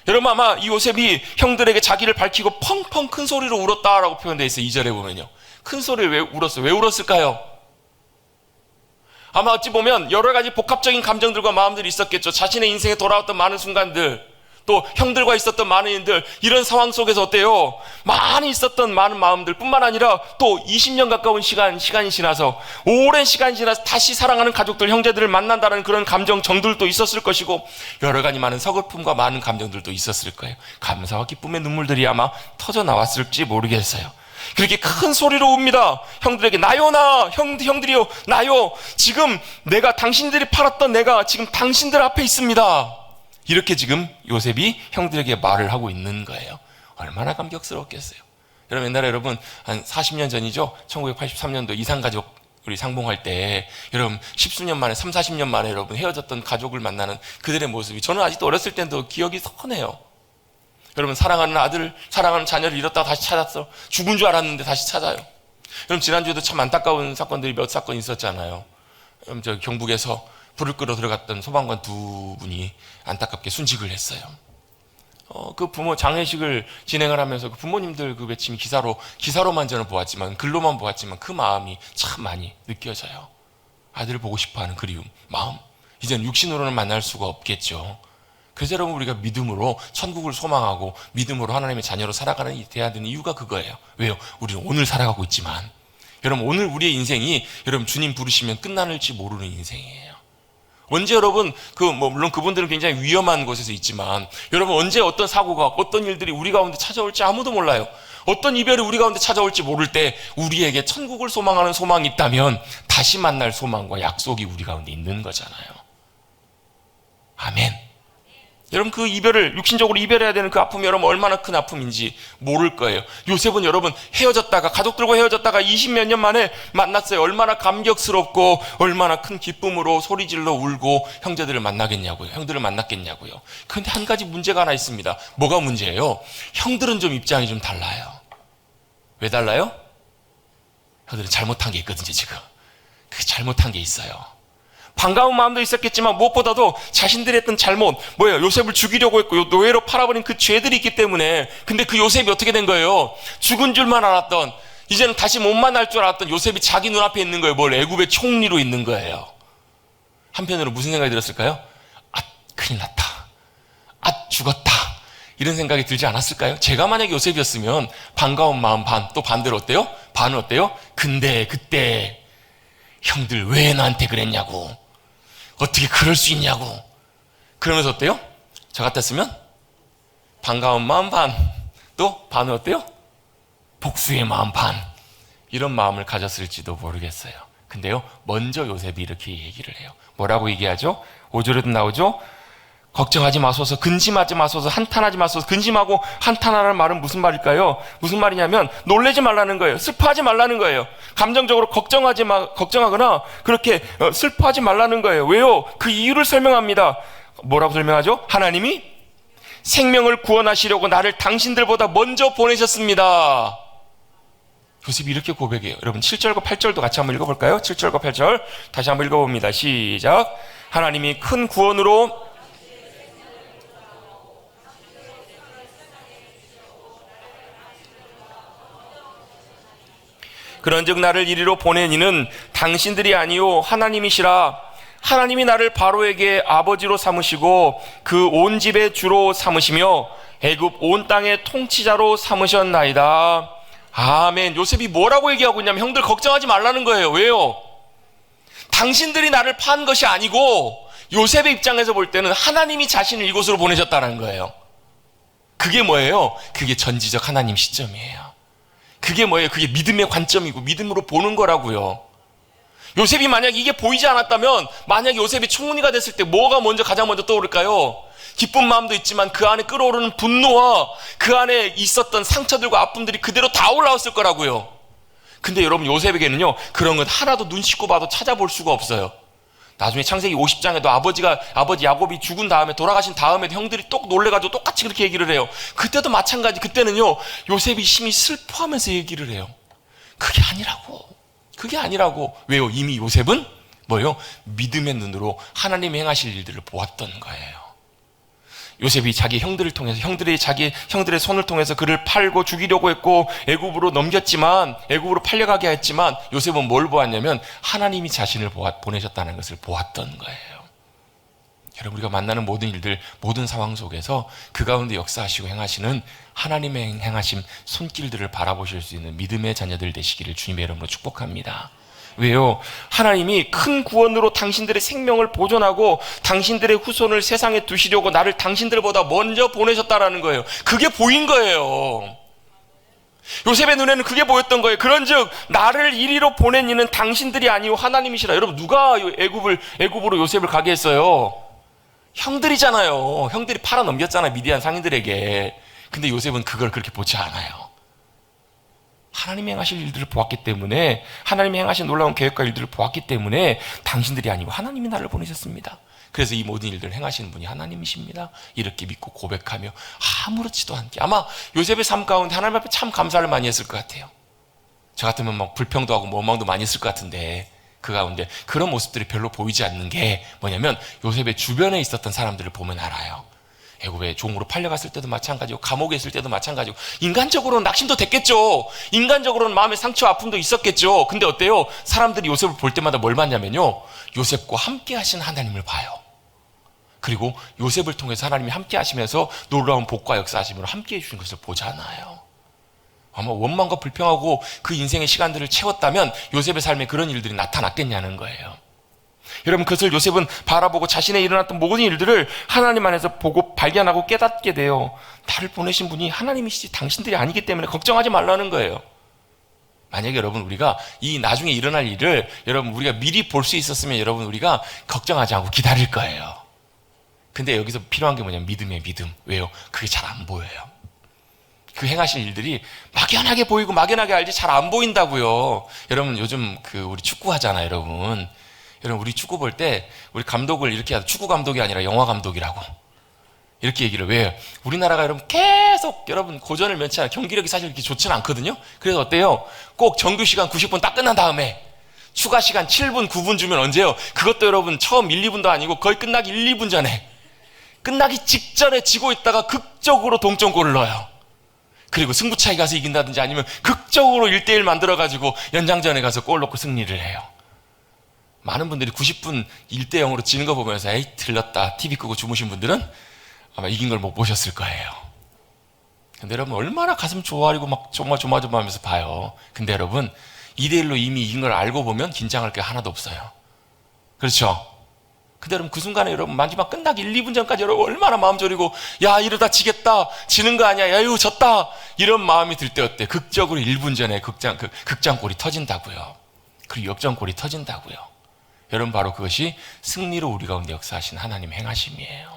여러분, 아마 이 요셉이 형들에게 자기를 밝히고 펑펑 큰 소리로 울었다라고 표현되어 있어요. 2절에 보면요. 큰 소리를 왜 울었어요? 왜 울었을까요? 아마 어찌 보면 여러 가지 복합적인 감정들과 마음들이 있었겠죠. 자신의 인생에 돌아왔던 많은 순간들, 또 형들과 있었던 많은 일들, 이런 상황 속에서 어때요? 많이 있었던 많은 마음들 뿐만 아니라 또 20년 가까운 시간이 지나서, 오랜 시간이 지나서 다시 사랑하는 가족들, 형제들을 만난다는 그런 감정 정들도 있었을 것이고, 여러 가지 많은 서글픔과 많은 감정들도 있었을 거예요. 감사와 기쁨의 눈물들이 아마 터져 나왔을지 모르겠어요. 그렇게 큰 소리로 웁니다. 형들에게 나요, 나. 형들이요, 나요. 지금 당신들이 팔았던 내가 지금 당신들 앞에 있습니다. 이렇게 지금 요셉이 형들에게 말을 하고 있는 거예요. 얼마나 감격스러웠겠어요. 여러분, 옛날에 여러분 한 40년 전이죠. 1983년도 이산가족 우리 상봉할 때 여러분 10수년 만에 40년 만에 여러분 헤어졌던 가족을 만나는 그들의 모습이 저는 아직도 어렸을 때도 기억이 선해요. 여러분, 사랑하는 아들, 사랑하는 자녀를 잃었다가 다시 찾았어. 죽은 줄 알았는데 다시 찾아요. 여러분, 지난주에도 참 안타까운 사건들이 몇 사건 있었잖아요. 여러분, 저 경북에서 불을 끌어 들어갔던 소방관 2분이 안타깝게 순직을 했어요. 그 부모 장례식을 진행을 하면서 그 부모님들 그 외침이 기사로만 저는 보았지만, 글로만 보았지만 그 마음이 참 많이 느껴져요. 아들을 보고 싶어하는 그리움, 마음. 이제는 육신으로는 만날 수가 없겠죠. 그래서 여러분, 우리가 믿음으로 천국을 소망하고 믿음으로 하나님의 자녀로 살아가는 돼야 되는 이유가 그거예요. 왜요? 우리는 오늘 살아가고 있지만, 여러분, 오늘 우리의 인생이 여러분 주님 부르시면 끝날지 모르는 인생이에요. 언제 여러분, 물론 그분들은 굉장히 위험한 곳에서 있지만, 여러분, 언제 어떤 사고가, 어떤 일들이 우리 가운데 찾아올지 아무도 몰라요. 어떤 이별이 우리 가운데 찾아올지 모를 때 우리에게 천국을 소망하는 소망이 있다면 다시 만날 소망과 약속이 우리 가운데 있는 거잖아요. 아멘. 여러분, 그 이별을, 육신적으로 이별해야 되는 그 아픔이 여러분 얼마나 큰 아픔인지 모를 거예요. 요셉은 여러분 가족들과 헤어졌다가 20몇 년 만에 만났어요. 얼마나 감격스럽고 얼마나 큰 기쁨으로 소리질러 울고 형들을 만났겠냐고요. 그런데 한 가지 문제가 하나 있습니다. 뭐가 문제예요? 형들은 좀 입장이 좀 달라요. 왜 달라요? 형들은 잘못한 게 있거든요. 지금 그 잘못한 게 있어요. 반가운 마음도 있었겠지만 무엇보다도 자신들이 했던 잘못, 요셉을 죽이려고 했고 노예로 팔아버린 그 죄들이 있기 때문에. 근데 그 요셉이 어떻게 된 거예요? 죽은 줄만 알았던, 이제는 다시 못 만날 줄 알았던 요셉이 자기 눈앞에 있는 거예요. 애굽의 총리로 있는 거예요. 한편으로 무슨 생각이 들었을까요? 큰일 났다. 죽었다. 이런 생각이 들지 않았을까요? 제가 만약에 요셉이었으면 반가운 마음 반, 또 반대로 어때요? 반은 어때요? 근데 그때 형들 왜 나한테 그랬냐고, 어떻게 그럴 수 있냐고. 그러면서 어때요? 저 같았으면 반가운 마음 반, 또 반은 어때요? 복수의 마음 반, 이런 마음을 가졌을지도 모르겠어요. 근데요, 먼저 요셉이 이렇게 얘기를 해요. 뭐라고 얘기하죠? 5절에도 나오죠? 걱정하지 마소서, 근심하지 마소서, 한탄하지 마소서. 근심하고 한탄하라는 말은 무슨 말일까요? 무슨 말이냐면 놀라지 말라는 거예요. 슬퍼하지 말라는 거예요. 감정적으로 걱정하거나 그렇게 슬퍼하지 말라는 거예요. 왜요? 그 이유를 설명합니다. 뭐라고 설명하죠? 하나님이 생명을 구원하시려고 나를 당신들보다 먼저 보내셨습니다. 요셉이 이렇게 고백해요. 여러분 7절과 8절도 같이 한번 읽어볼까요? 7절과 8절 다시 한번 읽어봅니다. 시작. 하나님이 큰 구원으로 그런즉 나를 이리로 보낸 이는 당신들이 아니요 하나님이시라. 하나님이 나를 바로에게 아버지로 삼으시고 그 온 집의 주로 삼으시며 애굽 온 땅의 통치자로 삼으셨나이다. 아멘. 요셉이 뭐라고 얘기하고 있냐면 형들 걱정하지 말라는 거예요. 왜요? 당신들이 나를 판 것이 아니고 요셉의 입장에서 볼 때는 하나님이 자신을 이곳으로 보내셨다는 거예요. 그게 뭐예요? 그게 전지적 하나님 시점이에요. 그게 뭐예요? 그게 믿음의 관점이고 믿음으로 보는 거라고요. 요셉이 만약 이게 보이지 않았다면, 만약 요셉이 총리가 됐을 때 뭐가 가장 먼저 떠오를까요? 기쁜 마음도 있지만 그 안에 끓어오르는 분노와 그 안에 있었던 상처들과 아픔들이 그대로 다 올라왔을 거라고요. 근데 여러분, 요셉에게는요 그런 건 하나도 눈 씻고 봐도 찾아볼 수가 없어요. 나중에 창세기 50장에도 아버지 야곱이 죽은 다음에, 돌아가신 다음에도 형들이 똑 놀래가지고 똑같이 그렇게 얘기를 해요. 그때도 마찬가지. 그때는요 요셉이 심히 슬퍼하면서 얘기를 해요. 그게 아니라고. 왜요? 이미 요셉은 뭐예요? 믿음의 눈으로 하나님이 행하실 일들을 보았던 거예요. 요셉이 자기 형들을 통해서, 형들의 손을 통해서 그를 팔고 죽이려고 했고 애굽으로 팔려가게 했지만, 요셉은 뭘 보았냐면 하나님이 자신을 보내셨다는 것을 보았던 거예요. 여러분, 우리가 만나는 모든 일들, 모든 상황 속에서 그 가운데 역사하시고 행하시는 하나님의 행하심 손길들을 바라보실 수 있는 믿음의 자녀들 되시기를 주님의 이름으로 축복합니다. 왜요? 하나님이 큰 구원으로 당신들의 생명을 보존하고 당신들의 후손을 세상에 두시려고 나를 당신들보다 먼저 보내셨다라는 거예요. 그게 보인 거예요. 요셉의 눈에는 그게 보였던 거예요. 그런즉 나를 이리로 보낸 이는 당신들이 아니요 하나님이시라. 여러분, 누가 애굽으로 요셉을 가게 했어요? 형들이잖아요. 형들이 팔아 넘겼잖아요, 미디안 상인들에게. 근데 요셉은 그걸 그렇게 보지 않아요. 하나님이 행하실 일들을 보았기 때문에, 하나님이 행하신 놀라운 계획과 일들을 보았기 때문에 당신들이 아니고 하나님이 나를 보내셨습니다. 그래서 이 모든 일들을 행하시는 분이 하나님이십니다. 이렇게 믿고 고백하며 아무렇지도 않게, 아마 요셉의 삶 가운데 하나님 앞에 참 감사를 많이 했을 것 같아요. 저 같으면 막 불평도 하고 원망도 많이 했을 것 같은데, 그 가운데 그런 모습들이 별로 보이지 않는 게 뭐냐면 요셉의 주변에 있었던 사람들을 보면 알아요. 애굽에 종으로 팔려갔을 때도 마찬가지고 감옥에 있을 때도 마찬가지고, 인간적으로는 낙심도 됐겠죠. 인간적으로는 마음의 상처와 아픔도 있었겠죠. 근데 어때요? 사람들이 요셉을 볼 때마다 뭘 봤냐면요, 요셉과 함께 하신 하나님을 봐요. 그리고 요셉을 통해서 하나님이 함께 하시면서 놀라운 복과 역사하심으로 함께 해주신 것을 보잖아요. 아마 원망과 불평하고 그 인생의 시간들을 채웠다면 요셉의 삶에 그런 일들이 나타났겠냐는 거예요. 여러분, 그것을 요셉은 바라보고 자신의 일어났던 모든 일들을 하나님 안에서 보고 발견하고 깨닫게 돼요. 나를 보내신 분이 하나님이시지 당신들이 아니기 때문에 걱정하지 말라는 거예요. 만약에 여러분, 우리가 이 나중에 일어날 일을 여러분 우리가 미리 볼 수 있었으면 여러분 우리가 걱정하지 않고 기다릴 거예요. 근데 여기서 필요한 게 뭐냐면 믿음이에요. 믿음. 왜요? 그게 잘 안 보여요. 그 행하신 일들이 막연하게 보이고 막연하게 알지 잘 안 보인다고요. 여러분, 요즘 우리 축구 하잖아요, 여러분. 여러분, 우리 축구 볼 때 우리 감독을 이렇게 하죠. 축구 감독이 아니라 영화 감독이라고 이렇게 얘기를. 왜요? 우리나라가 여러분 계속 여러분 고전을 면치 않아요. 경기력이 사실 이렇게 좋지는 않거든요. 그래서 어때요? 꼭 정규 시간 90분 딱 끝난 다음에 추가 시간 7분 9분 주면 언제요? 그것도 여러분 처음 1, 2분도 아니고 거의 끝나기 1, 2분 전에, 끝나기 직전에 지고 있다가 극적으로 동점골을 넣어요. 그리고 승부차기 가서 이긴다든지 아니면 극적으로 1대1 만들어가지고 연장전에 가서 골 넣고 승리를 해요. 많은 분들이 90분 1대0으로 지는 거 보면서 에이 틀렸다 TV 끄고 주무신 분들은 아마 이긴 걸 못 보셨을 거예요. 근데 여러분, 얼마나 가슴 좋아하고 막 정말 조마조마하면서 봐요. 근데 여러분, 2대1로 이미 이긴 걸 알고 보면 긴장할 게 하나도 없어요. 그렇죠? 근데 여러분 그 순간에 여러분 마지막 끝나기 1, 2분 전까지 여러분 얼마나 마음 졸이고 야 이러다 지겠다 지는 거 아니야 야유 졌다 이런 마음이 들 때 어때? 극적으로 1분 전에 극장골이 터진다고요. 그리고 역전골이 터진다고요. 여러분 바로 그것이 승리로 우리 가운데 역사하신 하나님 행하심이에요.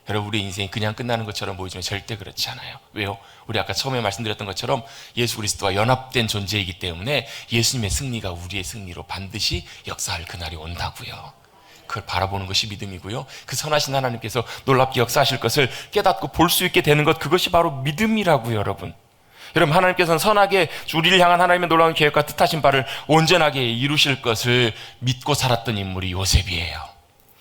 여러분 우리 인생이 그냥 끝나는 것처럼 보이지만 절대 그렇지 않아요. 왜요? 우리 아까 처음에 말씀드렸던 것처럼 예수 그리스도와 연합된 존재이기 때문에 예수님의 승리가 우리의 승리로 반드시 역사할 그날이 온다고요. 그걸 바라보는 것이 믿음이고요. 그 선하신 하나님께서 놀랍게 역사하실 것을 깨닫고 볼 수 있게 되는 것, 그것이 바로 믿음이라고요. 여러분 하나님께서는 선하게 우리를 향한 하나님의 놀라운 계획과 뜻하신 바를 온전하게 이루실 것을 믿고 살았던 인물이 요셉이에요.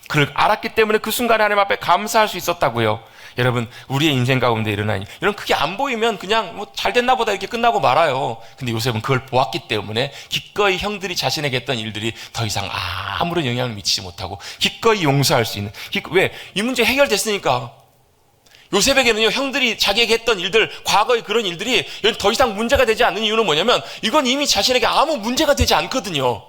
그걸 알았기 때문에 그 순간에 하나님 앞에 감사할 수 있었다고요. 여러분 우리의 인생 가운데 일어난 이런 그게 안 보이면 그냥 뭐 잘 됐나 보다 이렇게 끝나고 말아요. 근데 요셉은 그걸 보았기 때문에 기꺼이 형들이 자신에게 했던 일들이 더 이상 아무런 영향을 미치지 못하고 기꺼이 용서할 수 있는, 왜? 이 문제 해결됐으니까. 요셉에게는요, 형들이 자기에게 했던 일들, 과거의 그런 일들이 더 이상 문제가 되지 않는 이유는 뭐냐면 이건 이미 자신에게 아무 문제가 되지 않거든요.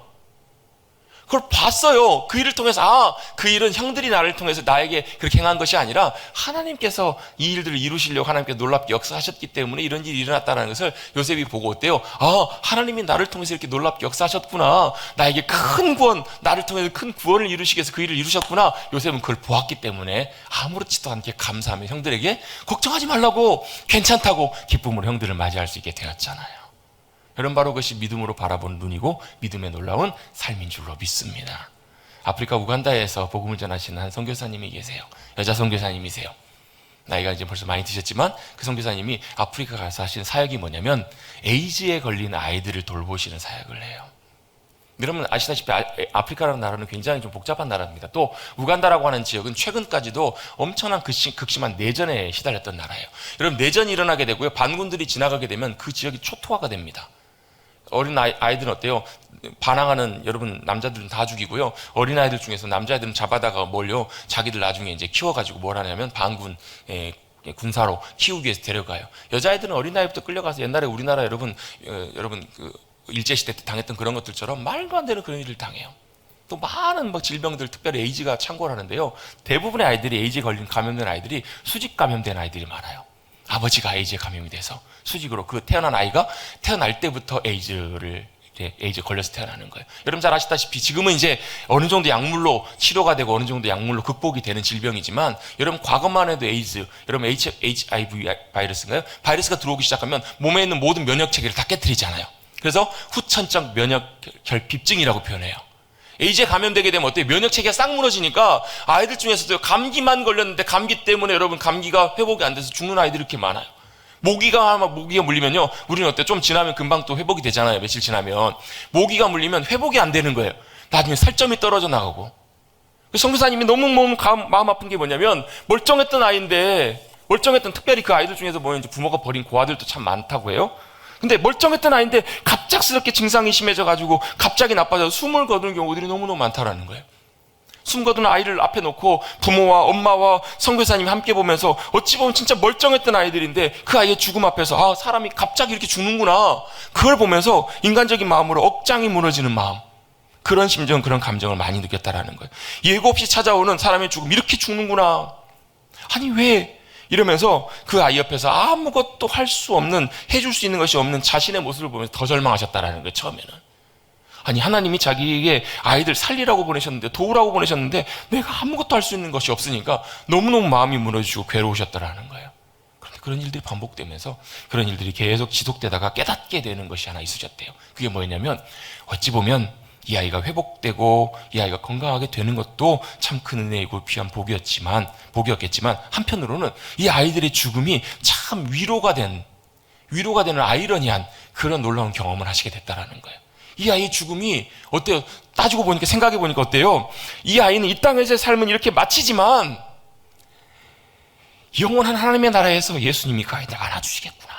그걸 봤어요. 그 일을 통해서 그 일은 형들이 나를 통해서 나에게 그렇게 행한 것이 아니라 하나님께서 이 일들을 이루시려고 하나님께서 놀랍게 역사하셨기 때문에 이런 일이 일어났다는 것을 요셉이 보고 어때요? 하나님이 나를 통해서 이렇게 놀랍게 역사하셨구나. 나에게 큰 구원, 나를 통해서 큰 구원을 이루시기 위해서 그 일을 이루셨구나. 요셉은 그걸 보았기 때문에 아무렇지도 않게 감사하며 형들에게 걱정하지 말라고, 괜찮다고 기쁨으로 형들을 맞이할 수 있게 되었잖아요. 여러분 바로 그것이 믿음으로 바라보는 눈이고 믿음의 놀라운 삶인 줄로 믿습니다. 아프리카 우간다에서 복음을 전하시는 한 선교사님이 계세요. 여자 선교사님이세요. 나이가 이제 벌써 많이 드셨지만 그 선교사님이 아프리카 가서 하시는 사역이 뭐냐면 에이즈에 걸린 아이들을 돌보시는 사역을 해요. 여러분 아시다시피 아프리카라는 나라는 굉장히 좀 복잡한 나라입니다. 또 우간다라고 하는 지역은 최근까지도 엄청난 극심한 내전에 시달렸던 나라예요. 여러분 내전이 일어나게 되고요, 반군들이 지나가게 되면 그 지역이 초토화가 됩니다. 어린 아이들은 어때요? 반항하는 여러분 남자들은 다 죽이고요, 어린 아이들 중에서 남자애들은 잡아다가 몰려 자기들 나중에 이제 키워가지고 뭘 하냐면 반군 군사로 키우기 위해서 데려가요. 여자애들은 어린 아이부터 끌려가서 옛날에 우리나라 여러분 그 일제시대 때 당했던 그런 것들처럼 말도 안 되는 그런 일을 당해요. 또 많은 질병들, 특별히 에이즈가 창궐 하는데요, 대부분의 아이들이 에이즈에 감염된 아이들이 수직 감염된 아이들이 많아요. 아버지가 에이즈에 감염이 돼서 수직으로 그 태어난 아이가 태어날 때부터 에이즈에 걸려서 태어나는 거예요. 여러분 잘 아시다시피 지금은 이제 어느 정도 약물로 치료가 되고 어느 정도 약물로 극복이 되는 질병이지만, 여러분 과거만 해도 에이즈, 여러분 HIV 바이러스인가요? 바이러스가 들어오기 시작하면 몸에 있는 모든 면역 체계를 다 깨뜨리잖아요. 그래서 후천적 면역 결핍증이라고 표현해요. 에이즈에 감염되게 되면 어때요? 면역 체계가 싹 무너지니까 아이들 중에서도 감기만 걸렸는데 감기 때문에 여러분 감기가 회복이 안 돼서 죽는 아이들이 이렇게 많아요. 모기가 물리면요, 우리는 어때요? 좀 지나면 금방 또 회복이 되잖아요. 며칠 지나면. 모기가 물리면 회복이 안 되는 거예요. 나중에 살점이 떨어져 나가고. 선교사님이 너무 마음 아픈 게 뭐냐면, 멀쩡했던 아이인데, 특별히 그 아이들 중에서 이제 부모가 버린 고아들도 참 많다고 해요. 근데 멀쩡했던 아이인데 갑작스럽게 증상이 심해져가지고 갑자기 나빠져서 숨을 거두는 경우들이 너무너무 많다라는 거예요. 숨 거두는 아이를 앞에 놓고 부모와 엄마와 선교사님이 함께 보면서 어찌 보면 진짜 멀쩡했던 아이들인데 그 아이의 죽음 앞에서 사람이 갑자기 이렇게 죽는구나, 그걸 보면서 인간적인 마음으로 억장이 무너지는 마음, 그런 심정, 그런 감정을 많이 느꼈다라는 거예요. 예고 없이 찾아오는 사람의 죽음, 이렇게 죽는구나, 아니 왜? 이러면서 그 아이 옆에서 아무것도 할 수 없는, 해줄 수 있는 것이 없는 자신의 모습을 보면서 더 절망하셨다라는 거예요. 처음에는. 아니 하나님이 자기에게 아이들 살리라고 보내셨는데, 도우라고 보내셨는데 내가 아무것도 할 수 있는 것이 없으니까 너무너무 마음이 무너지고 괴로우셨다라는 거예요. 그런데 그런 일들이 반복되면서 그런 일들이 계속 지속되다가 깨닫게 되는 것이 하나 있으셨대요. 그게 뭐였냐면, 어찌 보면 이 아이가 회복되고 이 아이가 건강하게 되는 것도 참 큰 은혜이고 귀한 복이었겠지만 한편으로는 이 아이들의 죽음이 참 위로가 되는 아이러니한 그런 놀라운 경험을 하시게 됐다라는 거예요. 이 아이의 죽음이 어때요? 따지고 보니까, 생각해 보니까 어때요? 이 아이는 이 땅에서의 삶은 이렇게 마치지만 영원한 하나님의 나라에서 예수님이 그 아이들 안아주시겠구나.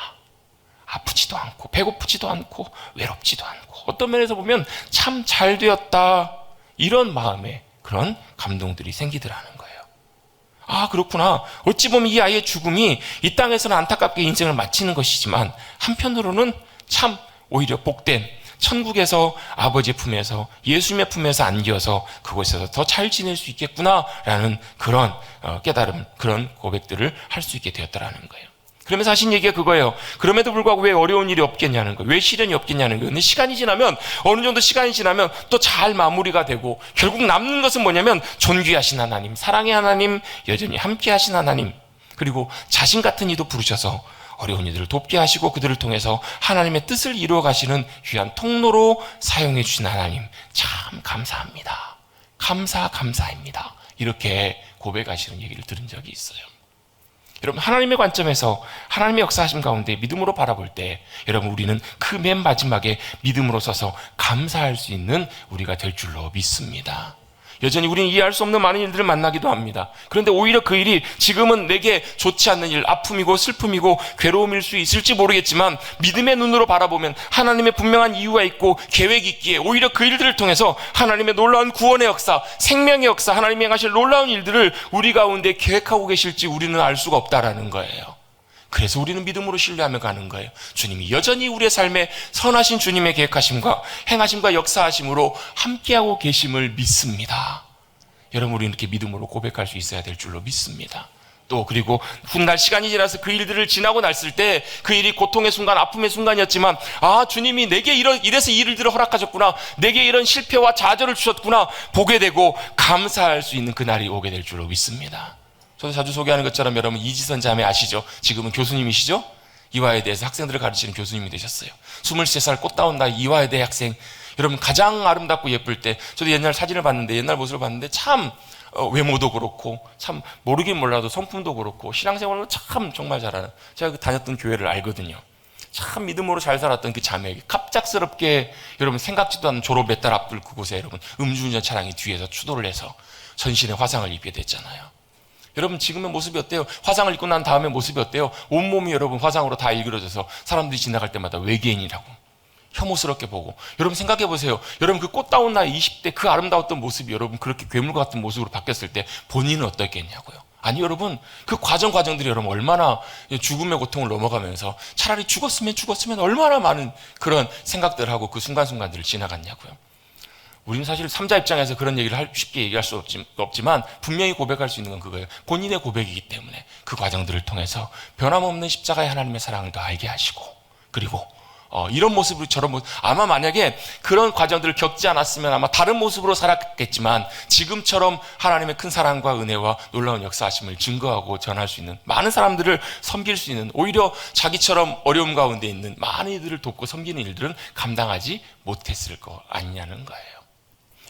아프지도 않고 배고프지도 않고 외롭지도 않고, 어떤 면에서 보면 참 잘 되었다, 이런 마음에 그런 감동들이 생기더라는 거예요. 그렇구나. 어찌 보면 이 아이의 죽음이 이 땅에서는 안타깝게 인생을 마치는 것이지만 한편으로는 참 오히려 복된, 천국에서 아버지의 품에서 예수님의 품에서 안겨서 그곳에서 더 잘 지낼 수 있겠구나라는 그런 깨달음, 그런 고백들을 할 수 있게 되었다라는 거예요. 그러면서 하신 얘기가 그거예요. 그럼에도 불구하고 왜 어려운 일이 없겠냐는 거예요. 왜 시련이 없겠냐는 거예요. 근데 시간이 지나면, 어느 정도 시간이 지나면 또 잘 마무리가 되고, 결국 남는 것은 뭐냐면 존귀하신 하나님, 사랑의 하나님, 여전히 함께 하신 하나님, 그리고 자신 같은 이도 부르셔서 어려운 이들을 돕게 하시고 그들을 통해서 하나님의 뜻을 이루어 가시는 귀한 통로로 사용해 주신 하나님, 참 감사합니다. 감사입니다. 이렇게 고백하시는 얘기를 들은 적이 있어요. 여러분, 하나님의 관점에서 하나님의 역사하심 가운데 믿음으로 바라볼 때 여러분, 우리는 그 맨 마지막에 믿음으로 서서 감사할 수 있는 우리가 될 줄로 믿습니다. 여전히 우리는 이해할 수 없는 많은 일들을 만나기도 합니다. 그런데 오히려 그 일이 지금은 내게 좋지 않는 일, 아픔이고 슬픔이고 괴로움일 수 있을지 모르겠지만 믿음의 눈으로 바라보면 하나님의 분명한 이유가 있고 계획이 있기에 오히려 그 일들을 통해서 하나님의 놀라운 구원의 역사, 생명의 역사, 하나님이 행하실 놀라운 일들을 우리 가운데 계획하고 계실지 우리는 알 수가 없다라는 거예요. 그래서 우리는 믿음으로 신뢰하며 가는 거예요. 주님이 여전히 우리의 삶에 선하신 주님의 계획하심과 행하심과 역사하심으로 함께하고 계심을 믿습니다. 여러분, 우리는 이렇게 믿음으로 고백할 수 있어야 될 줄로 믿습니다. 또 그리고 훗날 시간이 지나서 그 일들을 지나고 났을 때 그 일이 고통의 순간, 아픔의 순간이었지만 주님이 내게 이래서 이 일들을 허락하셨구나, 내게 이런 실패와 좌절을 주셨구나 보게 되고 감사할 수 있는 그날이 오게 될 줄로 믿습니다. 저도 자주 소개하는 것처럼 여러분, 이지선 자매 아시죠? 지금은 교수님이시죠? 이화여대에서 학생들을 가르치는 교수님이 되셨어요. 23살 꽃다운 나이 이화여대 학생, 여러분 가장 아름답고 예쁠 때, 저도 옛날 사진을 봤는데, 옛날 모습을 봤는데 참 외모도 그렇고 참 모르긴 몰라도 성품도 그렇고 신앙생활로 참 정말 잘하는, 제가 다녔던 교회를 알거든요. 참 믿음으로 잘 살았던 그 자매에게 갑작스럽게 여러분 생각지도 않은 졸업 몇 달 앞둘 그곳에 여러분 음주운전 차량이 뒤에서 추돌을 해서 전신에 화상을 입게 됐잖아요. 여러분, 지금의 모습이 어때요? 화상을 입고 난 다음에 모습이 어때요? 온몸이 여러분 화상으로 다 일그러져서 사람들이 지나갈 때마다 외계인이라고 혐오스럽게 보고. 여러분 생각해 보세요. 여러분, 그 꽃다운 나이 20대 그 아름다웠던 모습이 여러분 그렇게 괴물과 같은 모습으로 바뀌었을 때 본인은 어떻겠냐고요. 아니 여러분, 그 과정들이 여러분 얼마나 죽음의 고통을 넘어가면서 차라리 죽었으면 얼마나 많은 그런 생각들을 하고 그 순간순간들을 지나갔냐고요. 우리는 사실 3자 입장에서 그런 얘기를 쉽게 얘기할 수 없지만 분명히 고백할 수 있는 건 그거예요. 본인의 고백이기 때문에 그 과정들을 통해서 변함없는 십자가의 하나님의 사랑을 더 알게 하시고, 그리고 이런 모습으로 저런 모습, 아마 만약에 그런 과정들을 겪지 않았으면 아마 다른 모습으로 살았겠지만 지금처럼 하나님의 큰 사랑과 은혜와 놀라운 역사하심을 증거하고 전할 수 있는, 많은 사람들을 섬길 수 있는, 오히려 자기처럼 어려움 가운데 있는 많은 이들을 돕고 섬기는 일들은 감당하지 못했을 거 아니냐는 거예요.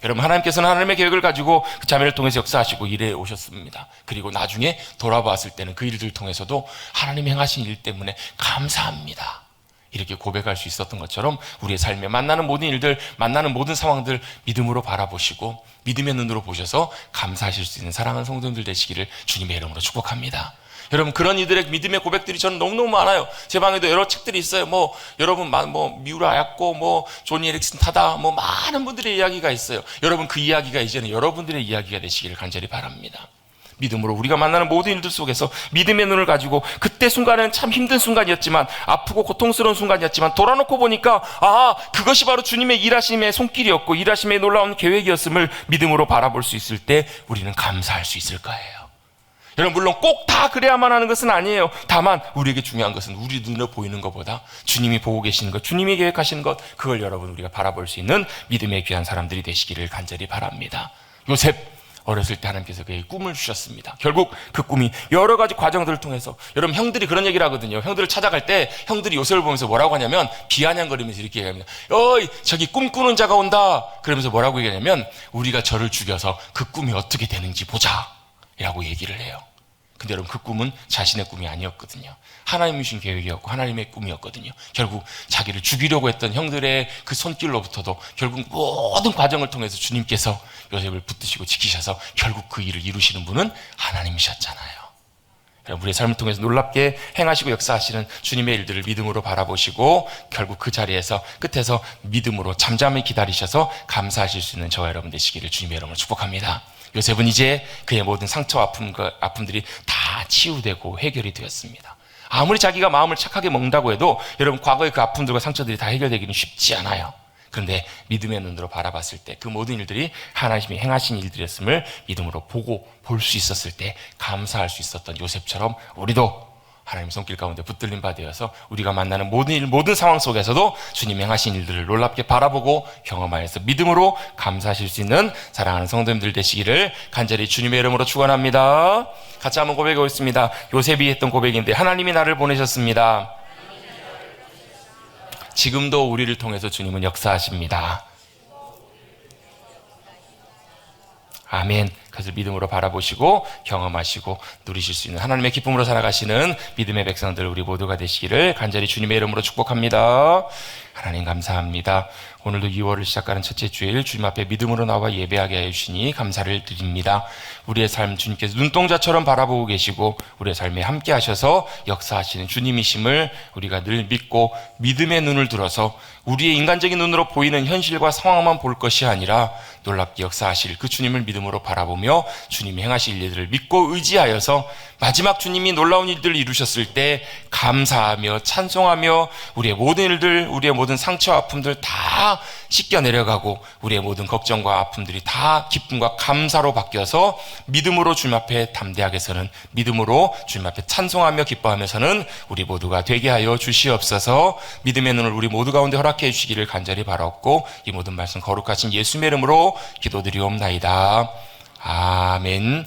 여러분, 하나님께서는 하나님의 계획을 가지고 그 자매를 통해서 역사하시고 일해 오셨습니다. 그리고 나중에 돌아봤을 때는 그 일들을 통해서도 하나님이 행하신 일 때문에 감사합니다, 이렇게 고백할 수 있었던 것처럼 우리의 삶에 만나는 모든 일들, 만나는 모든 상황들 믿음으로 바라보시고 믿음의 눈으로 보셔서 감사하실 수 있는 사랑하는 성도님들 되시기를 주님의 이름으로 축복합니다. 여러분, 그런 이들의 믿음의 고백들이 저는 너무너무 많아요. 제 방에도 여러 책들이 있어요. 여러분, 미우라 얕고, 조니 에릭슨 타다, 많은 분들의 이야기가 있어요. 여러분, 그 이야기가 이제는 여러분들의 이야기가 되시기를 간절히 바랍니다. 믿음으로 우리가 만나는 모든 일들 속에서 믿음의 눈을 가지고, 그때 순간은 참 힘든 순간이었지만, 아프고 고통스러운 순간이었지만 돌아놓고 보니까 그것이 바로 주님의 일하심의 손길이었고 일하심의 놀라운 계획이었음을 믿음으로 바라볼 수 있을 때 우리는 감사할 수 있을 거예요. 여러분, 물론 꼭 다 그래야만 하는 것은 아니에요. 다만 우리에게 중요한 것은 우리 눈에 보이는 것보다 주님이 보고 계시는 것, 주님이 계획하시는 것, 그걸 여러분 우리가 바라볼 수 있는 믿음의 귀한 사람들이 되시기를 간절히 바랍니다. 요셉, 어렸을 때 하나님께서 그에게 꿈을 주셨습니다. 결국 그 꿈이 여러 가지 과정들을 통해서, 여러분 형들이 그런 얘기를 하거든요. 형들을 찾아갈 때 형들이 요셉을 보면서 뭐라고 하냐면 비아냥거리면서 이렇게 얘기합니다. 어이, 저기 꿈꾸는 자가 온다. 그러면서 뭐라고 얘기하냐면 우리가 저를 죽여서 그 꿈이 어떻게 되는지 보자 라고 얘기를 해요. 근데 여러분, 그 꿈은 자신의 꿈이 아니었거든요. 하나님이 주신 계획이었고 하나님의 꿈이었거든요. 결국 자기를 죽이려고 했던 형들의 그 손길로부터도 결국 모든 과정을 통해서 주님께서 요셉을 붙드시고 지키셔서 결국 그 일을 이루시는 분은 하나님이셨잖아요. 여러분, 우리의 삶을 통해서 놀랍게 행하시고 역사하시는 주님의 일들을 믿음으로 바라보시고 결국 그 자리에서 끝에서 믿음으로 잠잠히 기다리셔서 감사하실 수 있는 저와 여러분 되시기를 주님의 이름으로 축복합니다. 요셉은 이제 그의 모든 상처와 아픔들이 다 치유되고 해결이 되었습니다. 아무리 자기가 마음을 착하게 먹는다고 해도 여러분, 과거의 그 아픔들과 상처들이 다 해결되기는 쉽지 않아요. 그런데 믿음의 눈으로 바라봤을 때 그 모든 일들이 하나님이 행하신 일들이었음을 믿음으로 보고 볼 수 있었을 때 감사할 수 있었던 요셉처럼 우리도 하나님 손길 가운데 붙들림 받으어서 우리가 만나는 모든 일, 모든 상황 속에서도 주님이 행하신 일들을 놀랍게 바라보고 경험하여서 믿음으로 감사하실 수 있는 사랑하는 성도님들 되시기를 간절히 주님의 이름으로 축원합니다. 같이 한번 고백해 보겠습니다. 요셉이 했던 고백인데 하나님이 나를 보내셨습니다. 지금도 우리를 통해서 주님은 역사하십니다. 아멘. 그것을 믿음으로 바라보시고 경험하시고 누리실 수 있는 하나님의 기쁨으로 살아가시는 믿음의 백성들 우리 모두가 되시기를 간절히 주님의 이름으로 축복합니다. 하나님 감사합니다. 오늘도 2월을 시작하는 첫째 주일 주님 앞에 믿음으로 나와 예배하게 하여 주시니 감사를 드립니다. 우리의 삶 주님께서 눈동자처럼 바라보고 계시고 우리의 삶에 함께 하셔서 역사하시는 주님이심을 우리가 늘 믿고 믿음의 눈을 들어서 우리의 인간적인 눈으로 보이는 현실과 상황만 볼 것이 아니라 놀랍게 역사하실 그 주님을 믿음으로 바라보며 주님이 행하실 일들을 믿고 의지하여서 마지막 주님이 놀라운 일들을 이루셨을 때 감사하며 찬송하며 우리의 모든 일들, 우리의 모든 상처와 아픔들 다 씻겨 내려가고 우리의 모든 걱정과 아픔들이 다 기쁨과 감사로 바뀌어서 믿음으로 주님 앞에 담대하게 서는, 믿음으로 주님 앞에 찬송하며 기뻐하면서는 우리 모두가 되게 하여 주시옵소서. 믿음의 눈을 우리 모두 가운데 허락해 주시기를 간절히 바라옵고 이 모든 말씀 거룩하신 예수님의 이름으로 기도드리옵나이다. 아멘.